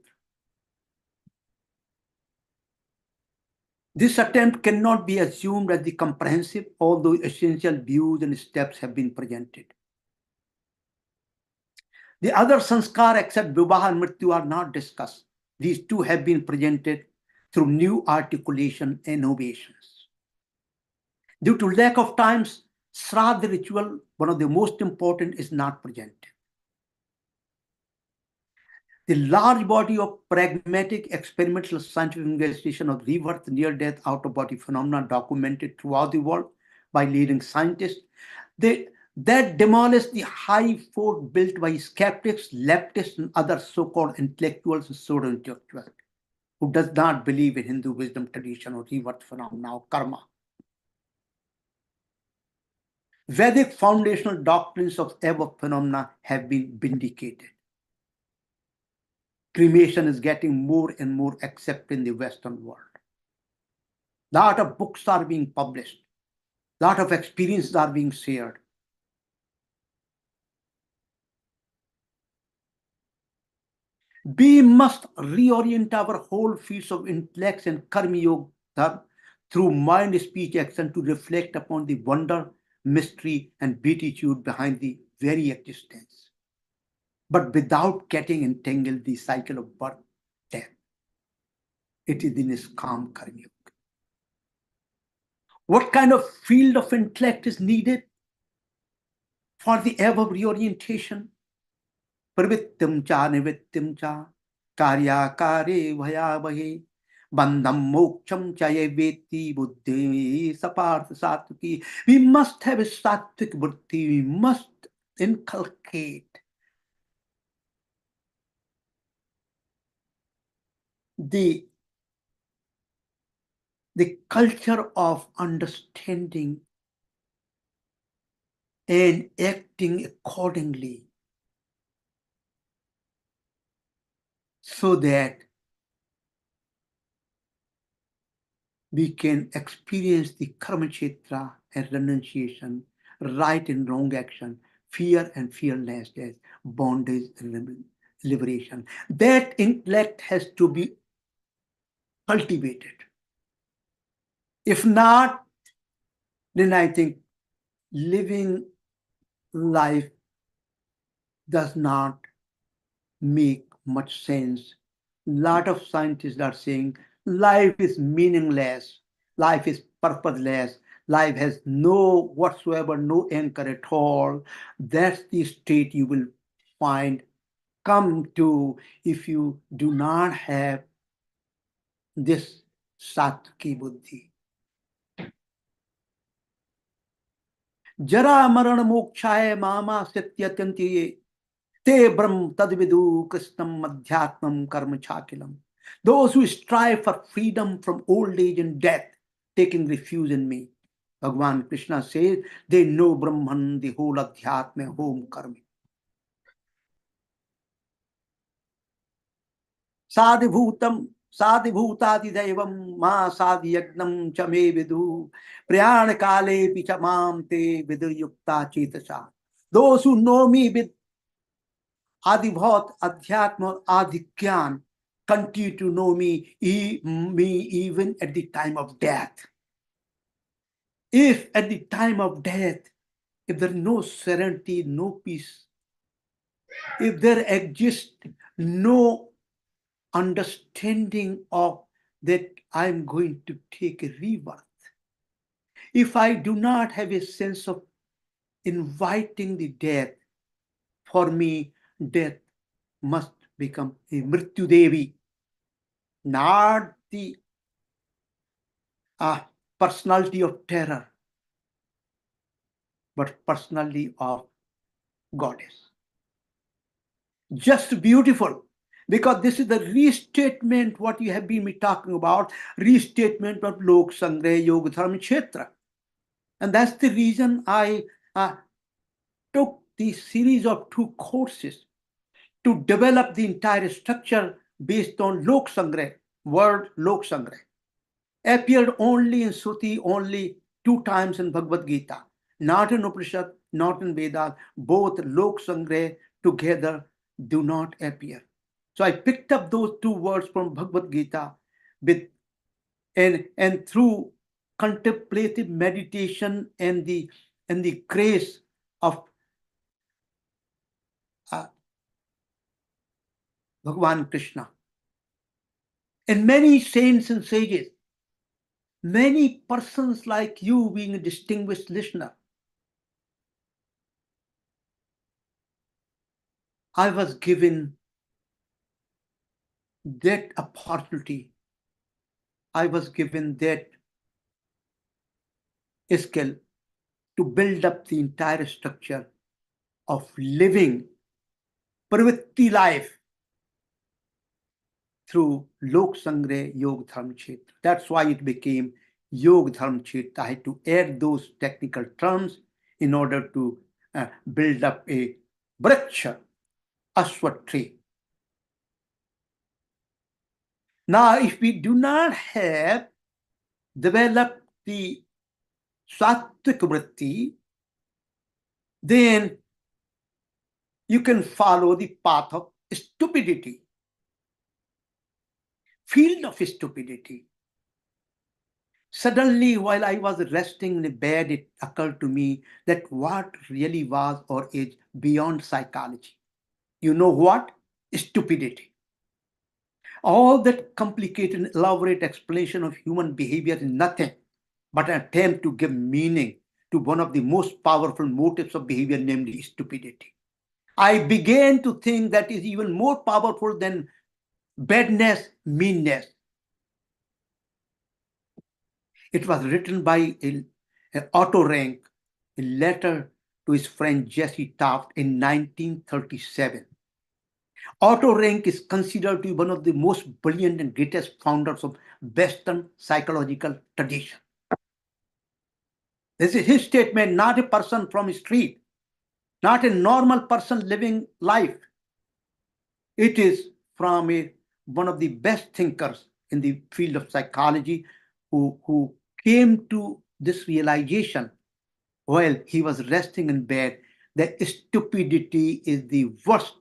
This attempt cannot be assumed as the comprehensive, although essential views and steps have been presented. The other sanskar except Vivaha and Mrityu are not discussed. These two have been presented through new articulation and innovations. Due to lack of time, Shraddha ritual, one of the most important, is not presented. The large body of pragmatic experimental scientific investigation of rebirth, near-death, out-of-body phenomena documented throughout the world by leading scientists, that demolished the high fort built by skeptics, leftists, and other so-called intellectuals and pseudo-intellectuals who does not believe in Hindu wisdom tradition or rebirth phenomena or karma. Vedic foundational doctrines of above phenomena have been vindicated. Cremation is getting more and more accepted in the Western world. Lot of books are being published. Lot of experiences are being shared. We must reorient our whole fields of intellect and karma yoga through mind, speech, action to reflect upon the wonder, mystery, and beatitude behind the very existence, but without getting entangled in the cycle of birth, death. It is in its calm karma yoga. What kind of field of intellect is needed for the above reorientation? Pravittim cha nivittim cha karyakare bhayavahe bandham moksham chaye veti buddhi saparth sattviki. We must have a sattvic buddhi. We must inculcate the culture of understanding and acting accordingly, so that we can experience the karma kshetra and renunciation, right and wrong action, fear and fearlessness, bondage and liberation. That intellect has to be cultivated. If not, then I think living life does not make much sense. Lot of scientists are saying life is meaningless, life is purposeless, life has no whatsoever, no anchor at all. That's the state you will find come to if you do not have this sattva buddhi. Jara marana mokshaya mama satyatyantiye te brahm tadvidu krishnam madhyatmam karma chakilam. Those who strive for freedom from old age and death, taking refuge in me. Bhagavan Krishna says they know Brahman, the whole adhyatma, home karma. Sadhibhutam sadhibhutadidevam ma sadhyagnam chame vidu prayana kale pichamam te viduyukta chetasa. Those who know me with Adibhat, Adhyatma, Adhikyan, continue to know me even at the time of death. If at the time of death, if there is no serenity, no peace, if there exists no understanding of that I'm going to take a rebirth, if I do not have a sense of inviting the death, for me, death must become a Mrityu Devi, not the personality of terror, but personality of goddess. Just beautiful, because this is the restatement, what you have been talking about, restatement of Lokasamgraha Yogadharma Kshetra. And that's the reason I took the series of 2 courses to develop the entire structure based on Lokasamgraha, word Lokasamgraha. Appeared only in Shruti, only 2 times in Bhagavad Gita, not in Upanishad, not in Vedas. Both Lokasamgraha together do not appear. So I picked up those 2 words from Bhagavad Gita with, and through contemplative meditation and the grace of Bhagavan Krishna. And many saints and sages, many persons like you being a distinguished listener, I was given that opportunity, I was given that skill to build up the entire structure of living pravritti life through Lokasamgraha Yogadharma. That's why it became Yogadharma. I had to add those technical terms in order to build up a vriksha, ashwat tree. Now, if we do not have developed the sattvic vritti, then you can follow the path of stupidity, field of stupidity. Suddenly, while I was resting in bed, it occurred to me that what really was or is beyond psychology. You know what? Stupidity. All that complicated and elaborate explanation of human behavior is nothing but an attempt to give meaning to one of the most powerful motives of behavior, namely stupidity. I began to think that is even more powerful than badness, meanness. It was written by Otto Rank, a letter to his friend Jesse Taft in 1937. Otto Rank is considered to be one of the most brilliant and greatest founders of Western psychological tradition. This is his statement, not a person from the street, not a normal person living life. It is from one of the best thinkers in the field of psychology who came to this realization while he was resting in bed that stupidity is the worst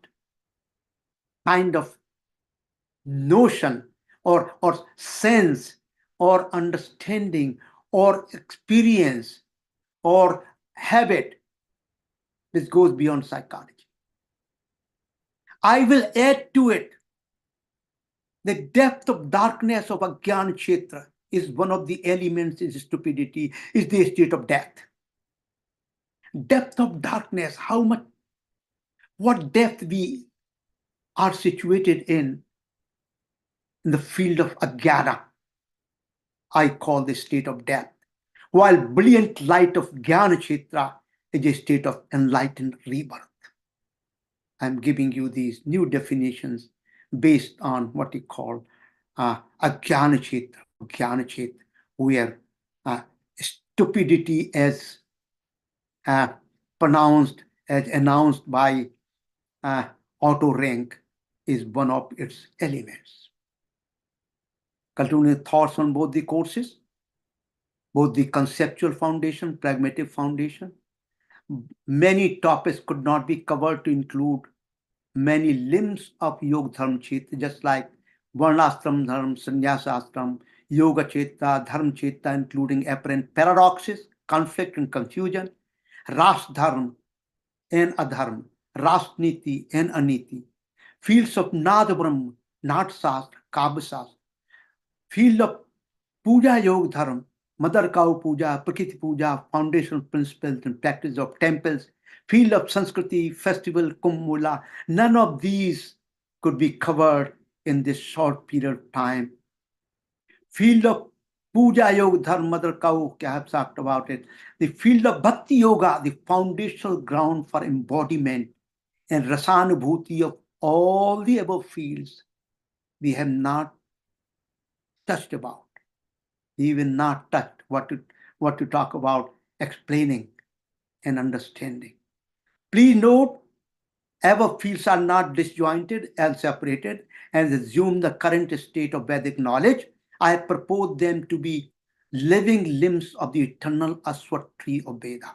kind of notion or sense or understanding or experience or habit which goes beyond psychology. I will add to it the depth of darkness of Ajnana Kshetra is one of the elements in stupidity, is the state of death. Depth of darkness, how much, what depth we are situated in the field of Ajnana, I call the state of death. While brilliant light of Jnana Kshetra is a state of enlightened rebirth. I'm giving you these new definitions based on what we call Ajnana Kshetra or Jnana Kshetra, where stupidity as pronounced, as announced by Otto Rank is one of its elements. Continuing thoughts on both the courses, both the conceptual foundation, pragmatic foundation. Many topics could not be covered to include many limbs of Yoga Dharma Chitra, just like Varnashram Dharma, Sannyasashram, Yoga Chitra, Dharma Chitra, including apparent paradoxes, conflict and confusion, Ras Dharma and Adharma, Ras Niti and Aniti, fields of Nada Brahma, Nat Shastra, Kavya Shastra, field of Puja Yoga Dharma, Mother Cow Puja, Prakriti Puja, foundational principles and practice of temples, field of Sanskriti, festival, Kumbh Mela. None of these could be covered in this short period of time. Field of Puja Yoga Dharma, Mother Cow, I have talked about it. The field of Bhakti Yoga, the foundational ground for embodiment and Rasanubhuti of all the above fields, we have not touched about. Even not touched what to talk about explaining and understanding. Please note, above fields are not disjointed and separated and assume the current state of Vedic knowledge. I propose them to be living limbs of the eternal Aswat tree of Veda.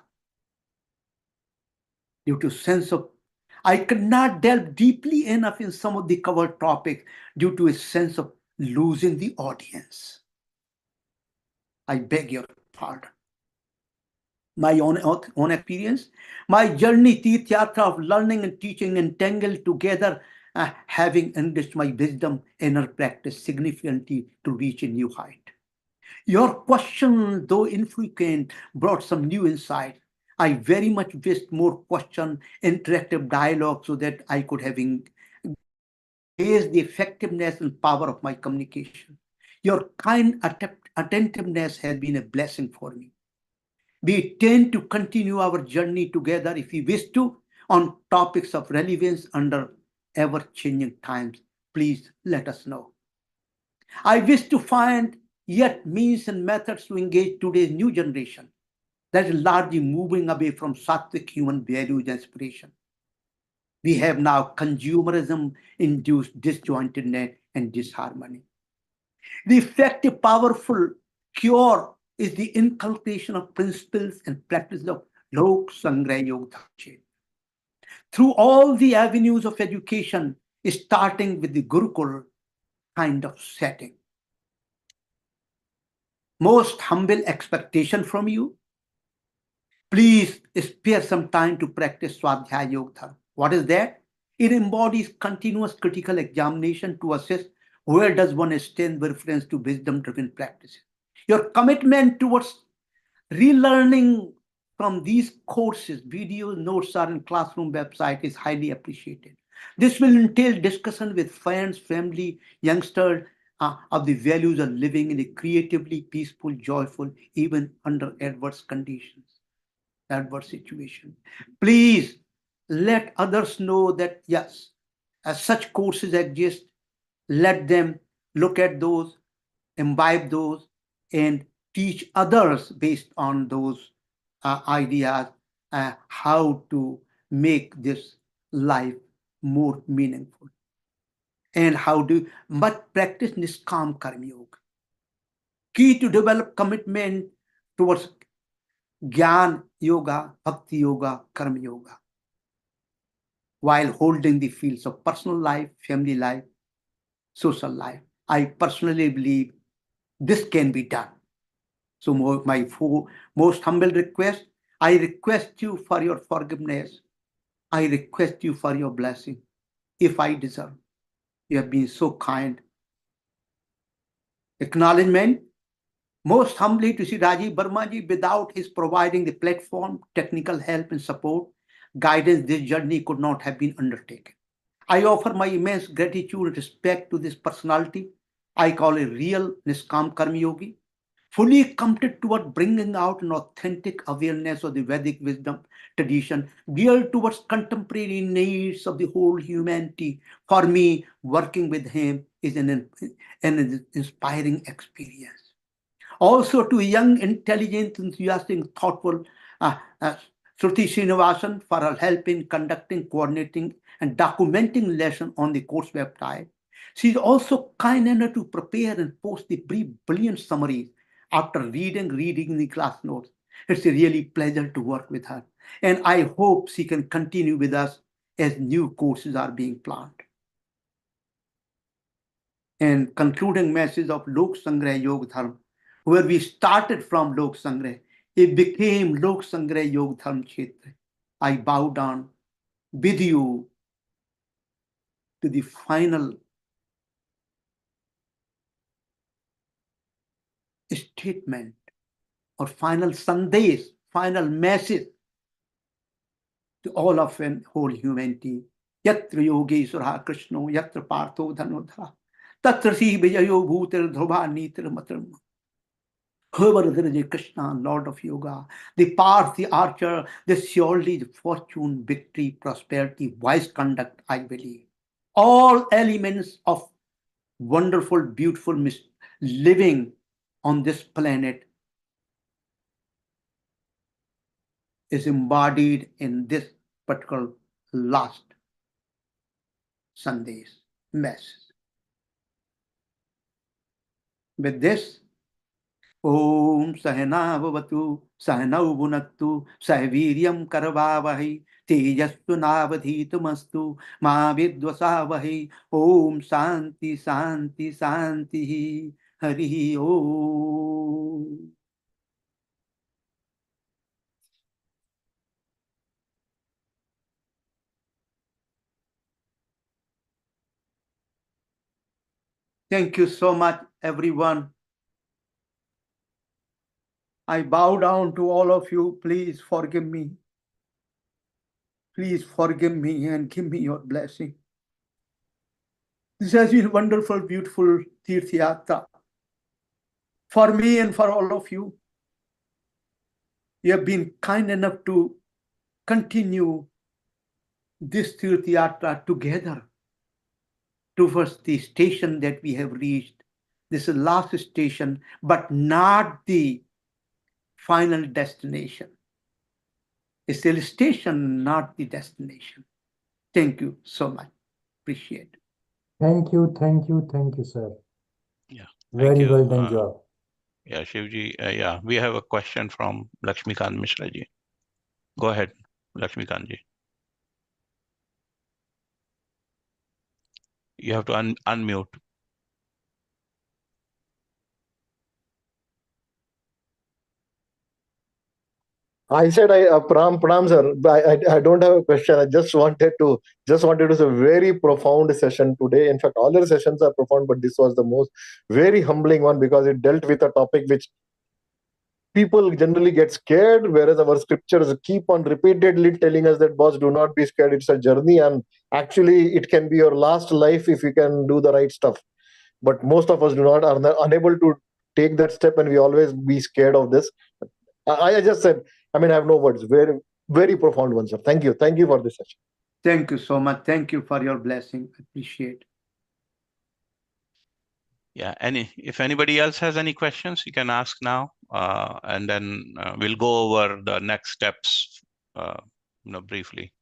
Due to sense of, I could not delve deeply enough in some of the covered topics due to a sense of losing the audience. I beg your pardon. My own experience, my journey, Tirtha of learning and teaching entangled together, having enriched my wisdom, inner practice significantly to reach a new height. Your question, though infrequent, brought some new insight. I very much wished more question, interactive dialogue so that I could have amazed the effectiveness and power of my communication. Your kind attentiveness has been a blessing for me. We tend to continue our journey together if we wish to on topics of relevance under ever changing times. Please let us know. I wish to find yet means and methods to engage today's new generation that is largely moving away from sattvic human values and aspiration. We have now consumerism induced disjointedness and disharmony. The effective, powerful cure is the inculcation of principles and practices of Lokasamgraha Yogadharma. Through all the avenues of education, starting with the Gurukul kind of setting. Most humble expectation from you, please spare some time to practice Swadhyaya Yogadharma. What is that? It embodies continuous critical examination to assess where does one stand with reference to wisdom-driven practices. Your commitment towards relearning from these courses, videos, notes are in classroom website is highly appreciated. This will entail discussion with friends, family, youngsters of the values of living in a creatively peaceful, joyful, even under adverse conditions, adverse situation. Please let others know that yes, as such courses exist, let them look at those, imbibe those, and teach others based on those ideas how to make this life more meaningful. And how to but practice Niskam Karma Yoga. Key to develop commitment towards Gyan Yoga, Bhakti Yoga, Karma Yoga, while holding the fields of personal life, family life, social life. I personally believe this can be done. So my most humble request, I request you for your forgiveness. I request you for your blessing, if I deserve. You have been so kind. Acknowledgement, most humbly to Sri Rajiv Verma ji, without his providing the platform, technical help and support, guidance, this journey could not have been undertaken. I offer my immense gratitude and respect to this personality. I call a real Niskam Karma Yogi, fully committed toward bringing out an authentic awareness of the Vedic wisdom tradition, geared towards contemporary needs of the whole humanity. For me, working with him is an inspiring experience. Also to young, intelligent, enthusiastic, thoughtful uh, uh, Shruti Srinivasan for her help in conducting, coordinating, and documenting lesson on the course website. She is also kind enough to prepare and post the brief, brilliant summaries after reading the class notes. It's a really pleasure to work with her. And I hope she can continue with us as new courses are being planned. And concluding message of Lokasamgraha Yogadharma, where we started from Lokasamgraha, it became Lokasamgraha Yogadharma Kshetra. I bow down with you to the final statement or final sandesh, final message to all of whole humanity. Yatra Yogeshwara Krishno, Yatra Partho Dhanodhara, Tatra Si Vijayo Bhutir Dhruva Nitra Matram. Whoever there is a Krishna, Lord of Yoga, the path, the archer, the surely the fortune, victory, prosperity, wise conduct, I believe. All elements of wonderful, beautiful living on this planet is embodied in this particular last Sunday's message. With this, Om Sahana Bhavatu, Sahanau Bhunaktu, Sahaviryam Karvavahi, Tejastu Navadhitumastu, Ma Vidvasavahi, Om Santi Santi Santi, Hari Om. Thank you so much, everyone. I bow down to all of you. Please forgive me. Please forgive me and give me your blessing. This has been wonderful, beautiful Tirth Yatra. For me and for all of you, you have been kind enough to continue this Tirth Yatra together towards the station that we have reached. This is the last station, but not the final destination. It's still a station, not the destination. Thank you so much. Appreciate it. Thank you, sir. Yeah, thank Very you. well done job. Yeah, Shivji. Yeah, we have a question from Lakshmikant Mishra ji. Go ahead, Lakshmikant ji. You have to unmute. I said, Pram sir. I don't have a question. I just wanted to say very profound session today. In fact, all the sessions are profound, but this was the most very humbling one because it dealt with a topic which people generally get scared, whereas our scriptures keep on repeatedly telling us that, boss, do not be scared. It's a journey, and actually, it can be your last life if you can do the right stuff. But most of us are unable to take that step, and we always be scared of this. I just said, I mean, I have no words. Very, very profound one, sir. Thank you for this session. Thank you so much. Thank you for your blessing. Appreciate. Yeah, if anybody else has any questions, you can ask now, and then we'll go over the next steps, briefly.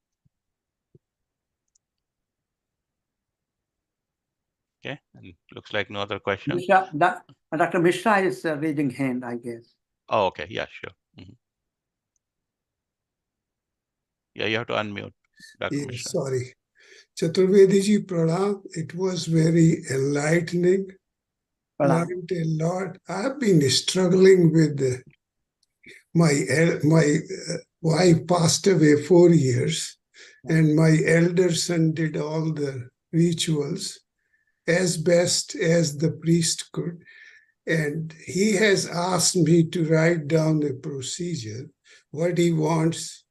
Okay, and looks like no other questions. Dr. Mishra is raising hand, I guess. Oh, okay. Yeah, sure. Mm-hmm. Yeah, you have to unmute, Dr. Mishra. Sorry. Chaturvedi ji, pranam. It was very enlightening. Learned a lot. I've been struggling with my wife passed away 4 years, and my elder son did all the rituals as best as the priest could. And he has asked me to write down a procedure, what he wants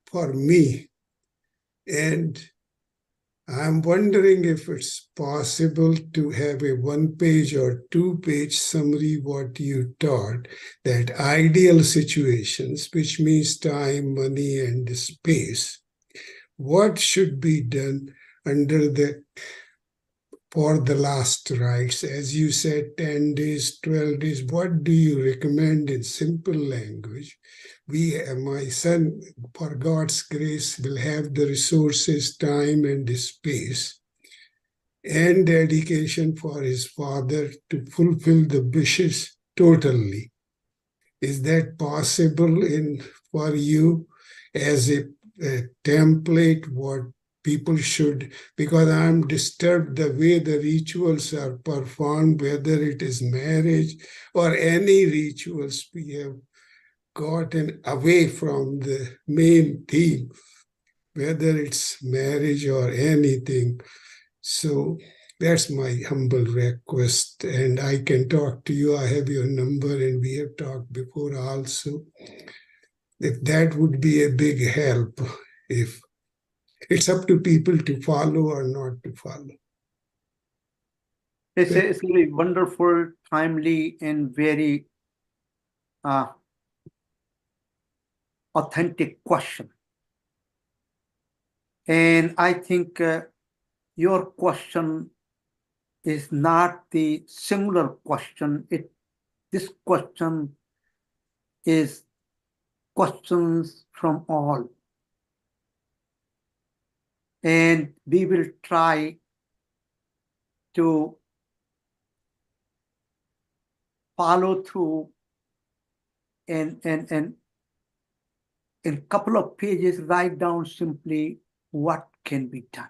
for me. And I'm wondering if it's possible to have a 1-page or 2-page summary what you taught, that ideal situations, which means time, money, and space, what should be done for the last rites. As you said, 10 days, 12 days, what do you recommend in simple language? My son, for God's grace, will have the resources, time, and space, and dedication for his father to fulfill the wishes totally. Is that possible for you as a template, what people should, because I'm disturbed the way the rituals are performed, whether it is marriage or any rituals, we have gotten away from the main theme, whether it's marriage or anything. So that's my humble request, and I can talk to you. I have your number, and we have talked before also. If that would be a big help, if it's up to people to follow or not to follow. It's a really wonderful, timely, and very authentic question. And I think your question is not the similar question. This question is questions from all. And we will try to follow through and in a couple of pages write down simply what can be done.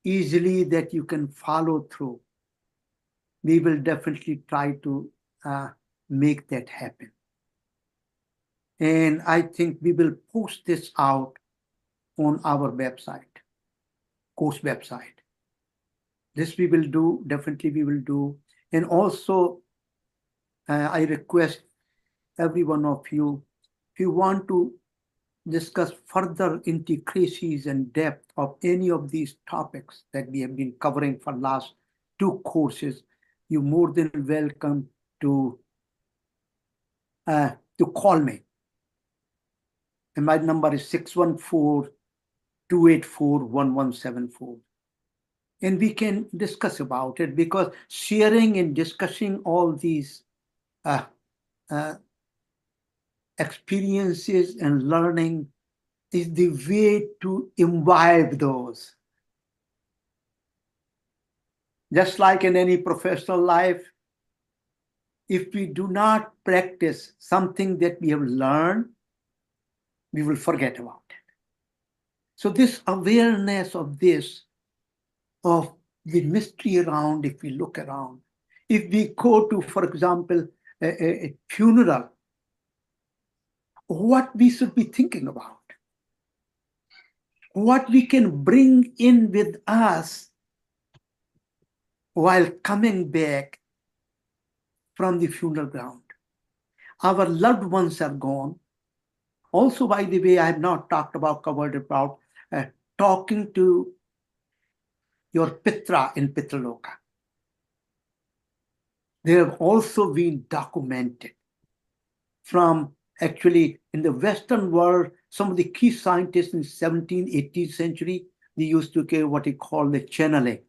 Easily that you can follow through. We will definitely try to make that happen. And I think we will post this out on our website, course website. This we will do, definitely we will do. And also, I request every one of you, if you want to discuss further intricacies and depth of any of these topics that we have been covering for last 2 courses, you're more than welcome to call me. And my number is 614-284-1174. And we can discuss about it, because sharing and discussing all these experiences and learning is the way to imbibe those. Just like in any professional life, if we do not practice something that we have learned, we will forget about it. So this awareness of this, of the mystery around, if we look around, if we go to, for example, a funeral, what we should be thinking about, what we can bring in with us while coming back from the funeral ground. Our loved ones are gone. Also, by the way, I have not covered about talking to your Pitra in Pitraloka. They have also been documented from, actually, in the Western world, some of the key scientists in the 17th, 18th century, they used to get what they call the channeling.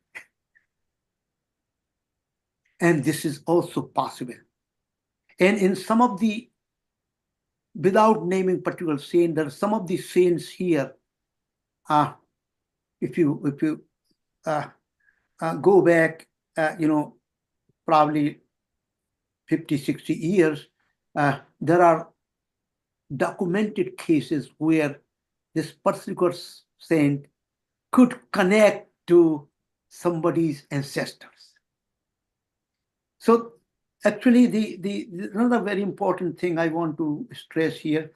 And this is also possible. And in some of the, without naming particular saint, there are some of the saints here. If you go back, probably 50, 60 years, there are documented cases where this particular saint could connect to somebody's ancestors. So actually, the another very important thing I want to stress here,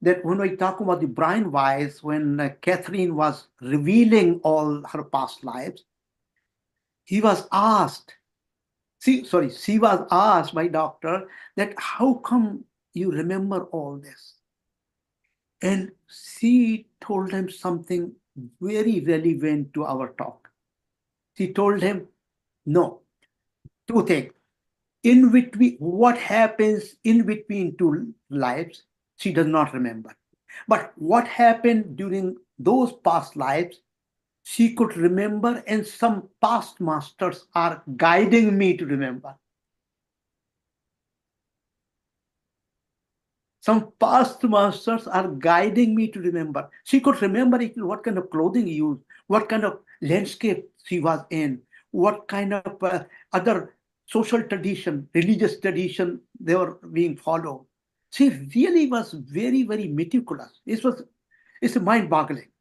that when we talk about the Brian Weiss, when Catherine was revealing all her past lives, he was asked, she was asked by doctor that how come you remember all this? And she told him something very relevant to our talk. She told him, no, 2 things. In between, what happens in between 2 lives, she does not remember. But what happened during those past lives, she could remember, and some past masters are guiding me to remember. Some past masters are guiding me to remember. She could remember what kind of clothing he used, what kind of landscape she was in, what kind of other social tradition, religious tradition they were being followed. She really was very, very meticulous. It's mind-boggling.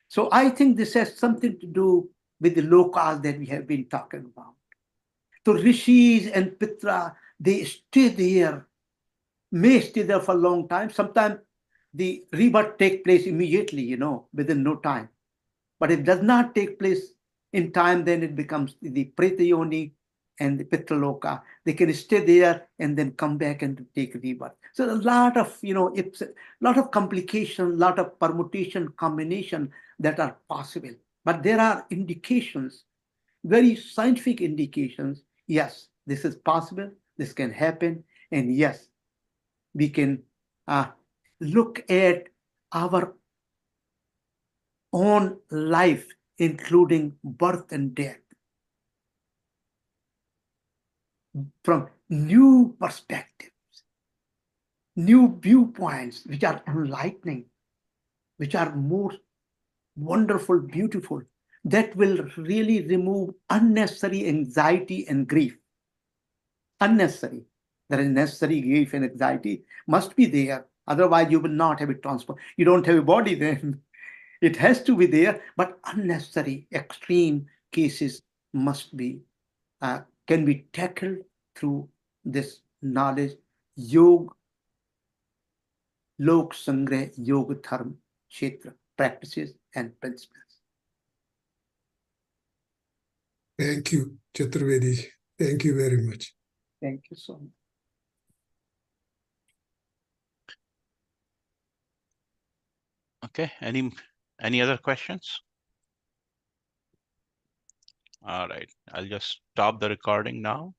So I think this has something to do with the lokas that we have been talking about. So rishis and pitra, they stay there, may stay there for a long time. Sometimes the rebirth takes place immediately, within no time. But if it does not take place in time, then it becomes the Pretayoni and the Pitraloka. They can stay there and then come back and take rebirth. So a lot of, it's a lot of complication, a lot of permutation, combination that are possible. But there are indications, very scientific indications. Yes, this is possible. This can happen. And yes, we can look at our own life, including birth and death, from new perspectives, new viewpoints, which are enlightening, which are more wonderful, beautiful, that will really remove unnecessary anxiety and grief. Unnecessary. There is necessary grief and anxiety must be there. Otherwise, you will not have it transferred. You don't have a body then. It has to be there, but unnecessary extreme cases must be, can be tackled through this knowledge, Lokasamgraha Yogadharma Kshetra practices and principles. Thank you, Chaturvedi. Thank you very much. Thank you so much. Okay, any other questions? All right, I'll just stop the recording now.